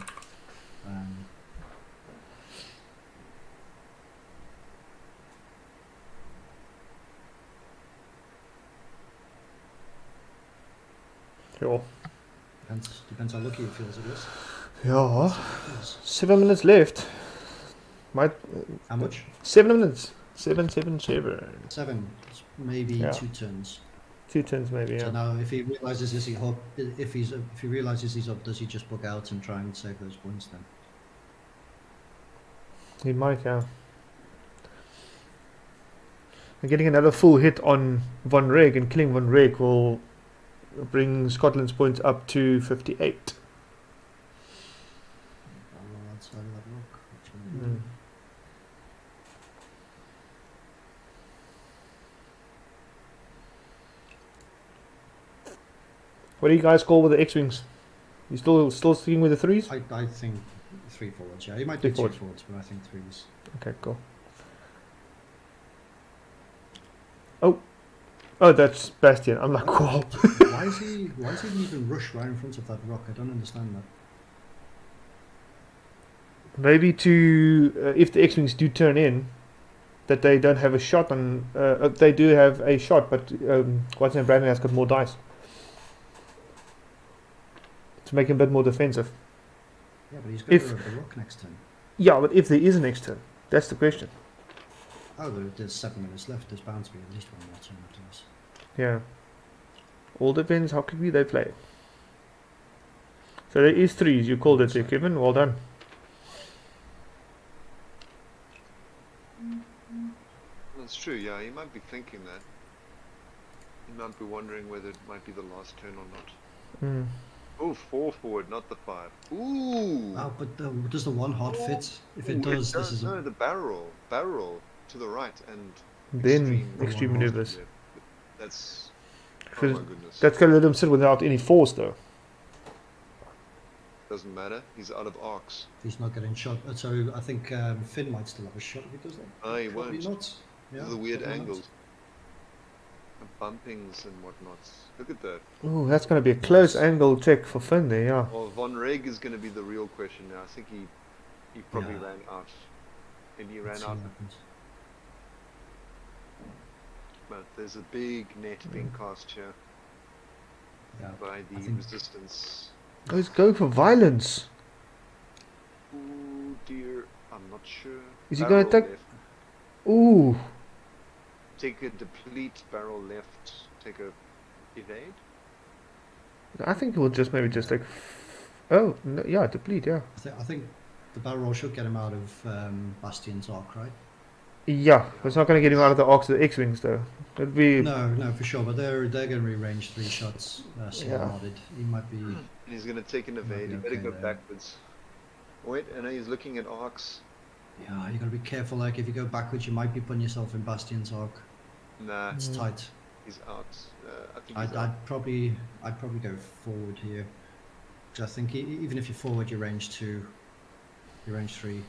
Sure. Depends how lucky he feels it is. Yeah. 7 minutes left. How much? 7 minutes. 7. 7. Maybe 2 turns. 2 turns maybe. Yeah. So now, if he realizes if he realizes he's up, does he just bug out and try and save those points then? He might, yeah. And getting another full hit on Von Reg and killing Von Reg will bring Scotland's points up to 58. Outside of that rock. Mm. What do you guys call with the X-wings? You still sticking with the 3s? I think 3 forwards. Yeah, he might do 2 forwards, but I think 3s. Okay, cool. Oh, that's Bastion. I'm like, whoa. Why is he even rush right in front of that rock? I don't understand that. Maybe to if the X-wings do turn in, that they don't have a shot on. They do have a shot, but what's name Brandon has got more dice to make him a bit more defensive. Yeah, but he's got If- the rock next turn. Yeah, but if there is an next turn, that's the question. Oh, there's 7 minutes left. There's bound to be at least one more turn after this. Yeah. All depends how quickly they play. So there is 3s. You called it there, Kevin. Well done. That's true, yeah, he might be thinking that. He might be wondering whether it might be the last turn or not. Mm. Oh, 4 forward, not the 5. Ooh! Oh, but does the 1 hard fit? If it Ooh, does, this is no, the barrel to the right, and Then extreme extreme maneuvers. left. That's, oh Because my goodness. that's going to let him sit without any force, though. Doesn't matter, he's out of arcs. he's not getting shot. So I think Finn might still have a shot if he does that. No, he Probably won't. not. Yeah, The weird probably not. angles. The bumpings and whatnot. Look at that. Oh, that's going to be a close angle check for Finn there, yeah. Well, Von Reg is going to be the real question now. I think he probably Yeah. ran out. And he ran Let's see out. what happens. But there's a big net being cast here Yeah, by I the think- resistance. Oh, he's going for violence. Oh dear, I'm not sure. Is he gonna Barrel attack- left. Ooh. Take a deplete, barrel left, take a evade. I think we'll just maybe just like... Oh, no, yeah, deplete, yeah. I think the barrel roll should get him out of Bastion's arc, right? Yeah, it's not going to get him out of the arcs of the X-wings, though. It'd be... No, for sure. But they're going to be range 3 shots. Slow Yeah. modded. He might be. And he's gonna take an Might evade, be he better okay go there. backwards. Wait, and now he's looking at arcs. Yeah, you got to be careful. Like if you go backwards, you might be putting yourself in Bastion's arc. Nah, It's Mm. tight. he's out. I think he's I'd out. probably go forward here. Because I think even if you're forward, you're range 2, you're range 3.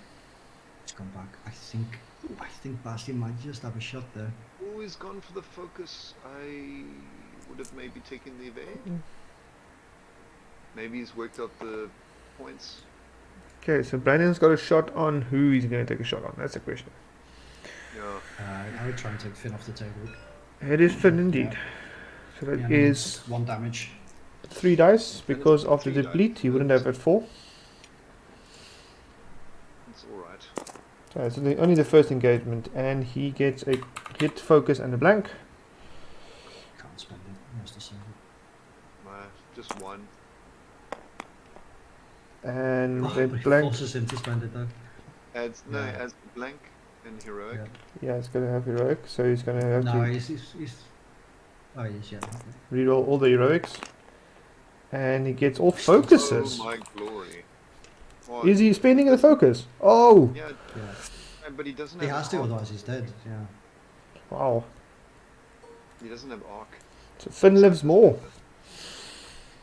It's gone back. I think Bastion might just have a shot there. Oh, he's gone for the focus. I would have maybe taken the evade. Mm. Maybe he's worked out the points. Okay, so Brandon's got a shot on who he's going to take a shot on. That's the question. Yeah. I would try and take Finn off the table. It is Finn indeed. So that Yeah, is 1 damage. 3 dice, because of the 3 dice. deplete, he wouldn't have at 4. It's alright. So it's only the first engagement, and he gets a hit, focus, and a blank. Can't spend it. He has to save it. Just one. And Oh, then but it blank. forces him to spend it though. Adds no, Yeah. adds blank and heroic. Yeah. Yeah, it's going to have heroic, so he's going to have No, to he's oh, he's yeah. reroll all the heroics. And he gets all focuses. Oh my glory. Oh, Is he spending the focus? Oh! Yeah, Yeah. but he doesn't He have has to, arc. otherwise he's dead. Yeah. Wow. He doesn't have arc. So Finn lives more.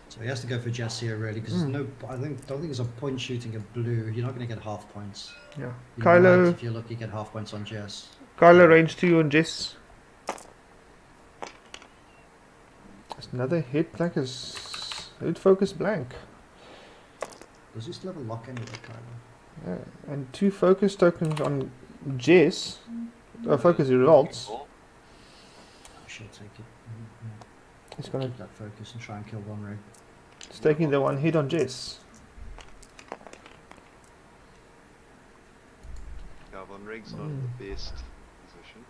So he has to go for Jess here really, because Hmm. don't think there's a point shooting a blue. You're not going to get half points. Yeah. You Kylo, might, if you're lucky, get half points on Jess. Kylo range 2 on Jess. That's another hit, blank is... Hit focus blank. Does he still have a lock anyway, Kylo? Yeah. And 2 focus tokens on Jess. Focus results. Oh, I should take it. He's gonna Keep that focus and try and kill one ray. It's taking the 1 hit on Jess. Yeah, Von Reg's not in the best position.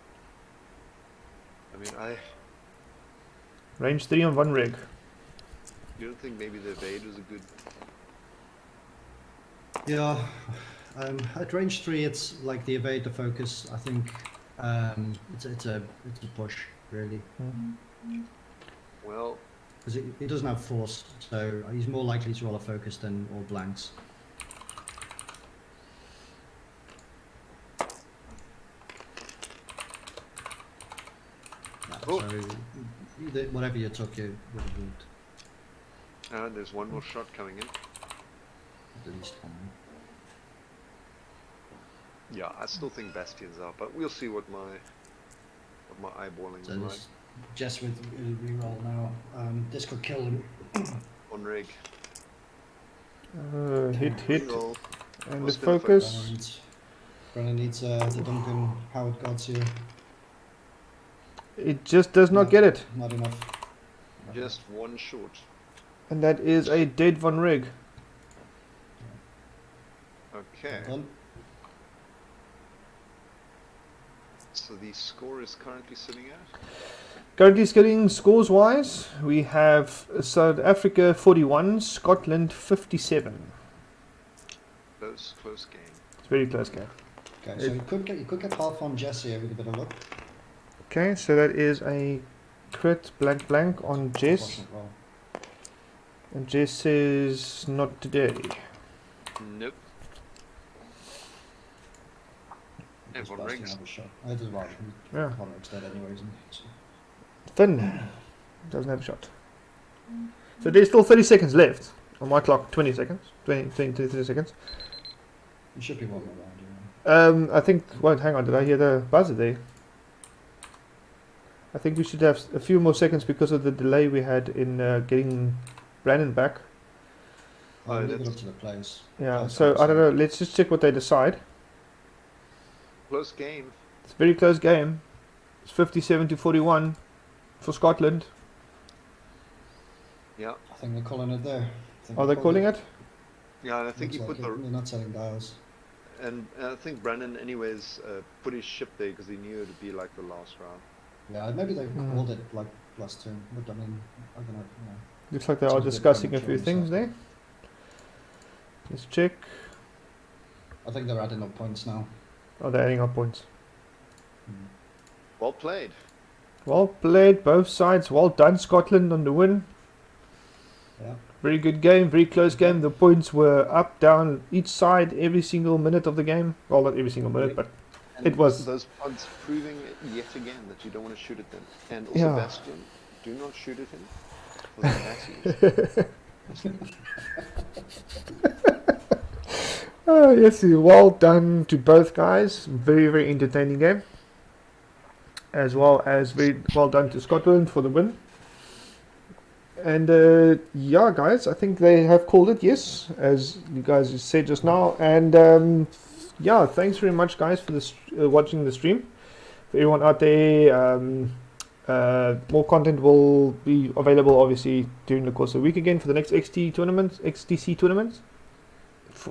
I mean, Range 3 on 1 rig. you don't think maybe the evade was a good... Yeah. At range 3, it's like the evade, the focus. I think it's a push really, Well, because he doesn't have force, so he's more likely to roll a focus than all blanks. Yeah, Oh. So whatever you took, you would have moved there's one more shot coming in. at least one. Yeah, I still think Bastion's out, but we'll see what my eyeballing So is this, like. Jess with reroll now. This could kill him. On rig. Hit. Reroll. And What's the been the focus. Brennan needs the Duncan Howard gods here. It just does not get it. Not enough. Just one short. And that is a dead Von Rig. Okay. Well done. So the score is currently sitting at? Currently sitting scores wise, we have South Africa 41, Scotland 57. Close game. It's a very close game. Okay, so you could get half on Jesse here with a bit of luck. Okay, so that is a crit blank on Jess. Wasn't well. And Jess says not today. Nope. Just Everyone busting rings. out a shot. I did well. Yeah. Conrad's dead anyways, isn't he? So. Finn doesn't have a shot. So there's still 30 seconds left on my clock. 20 seconds. 30 seconds. You should be one more round, I think. Wait, hang on. Did I hear the buzzer there? I think we should have a few more seconds because of the delay we had in getting Brandon back. I'll leave it that's- up to the players. Yeah. Players So can't I don't decide. know. Let's just check what they decide. Close game. It's a very close game. It's 57 to 41 for Scotland. Yeah. I think they're calling it there. Are they calling it? Yeah, and I think he Looks put like the they're not selling dials. and I think Brandon anyways put his ship there because he knew it would be like the last round. Yeah, maybe they Mm. called it like +2, but I mean, I don't know. Yeah. Looks like they It's are a bit discussing a few premature, things so- there. Let's check. I think they're adding up points now. Oh, they're adding up points. Mm. Well played. Well played, both sides. Well done, Scotland, on the win. Yeah. Very good game, very close game. The points were up, down, each side, every single minute of the game. Well, not every single minute, but And It was- those pods proving yet again that you don't want to shoot at them. And also Yeah. Bastion, do not shoot at him. For the Nazis. yes, well done to both guys. Very, very entertaining game. As well as very well done to Scotland for the win. And yeah, guys, I think they have called it, yes, as you guys said just now. And yeah, thanks very much, guys, for this watching the stream. For everyone out there, more content will be available, obviously, during the course of the week again for the next XTC tournaments.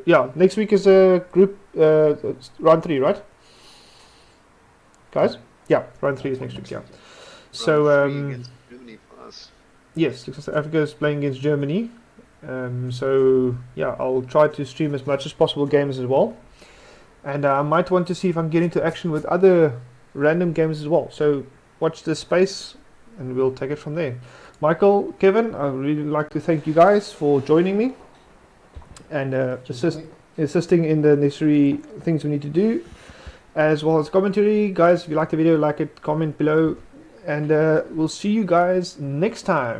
Yeah, next week is a group round 3, right, guys? Yeah, round 3 is next week. Yeah. So Round 3 against Germany for us. yes, South Africa is playing against Germany. So yeah, I'll try to stream as much as possible games as well, and I might want to see if I'm getting into action with other random games as well. So watch this space, and we'll take it from there. Michael, Kevin, I would really like to thank you guys for joining me and assisting in the necessary things we need to do, as well as commentary. Guys, if you like the video, like it, comment below, and we'll see you guys next time.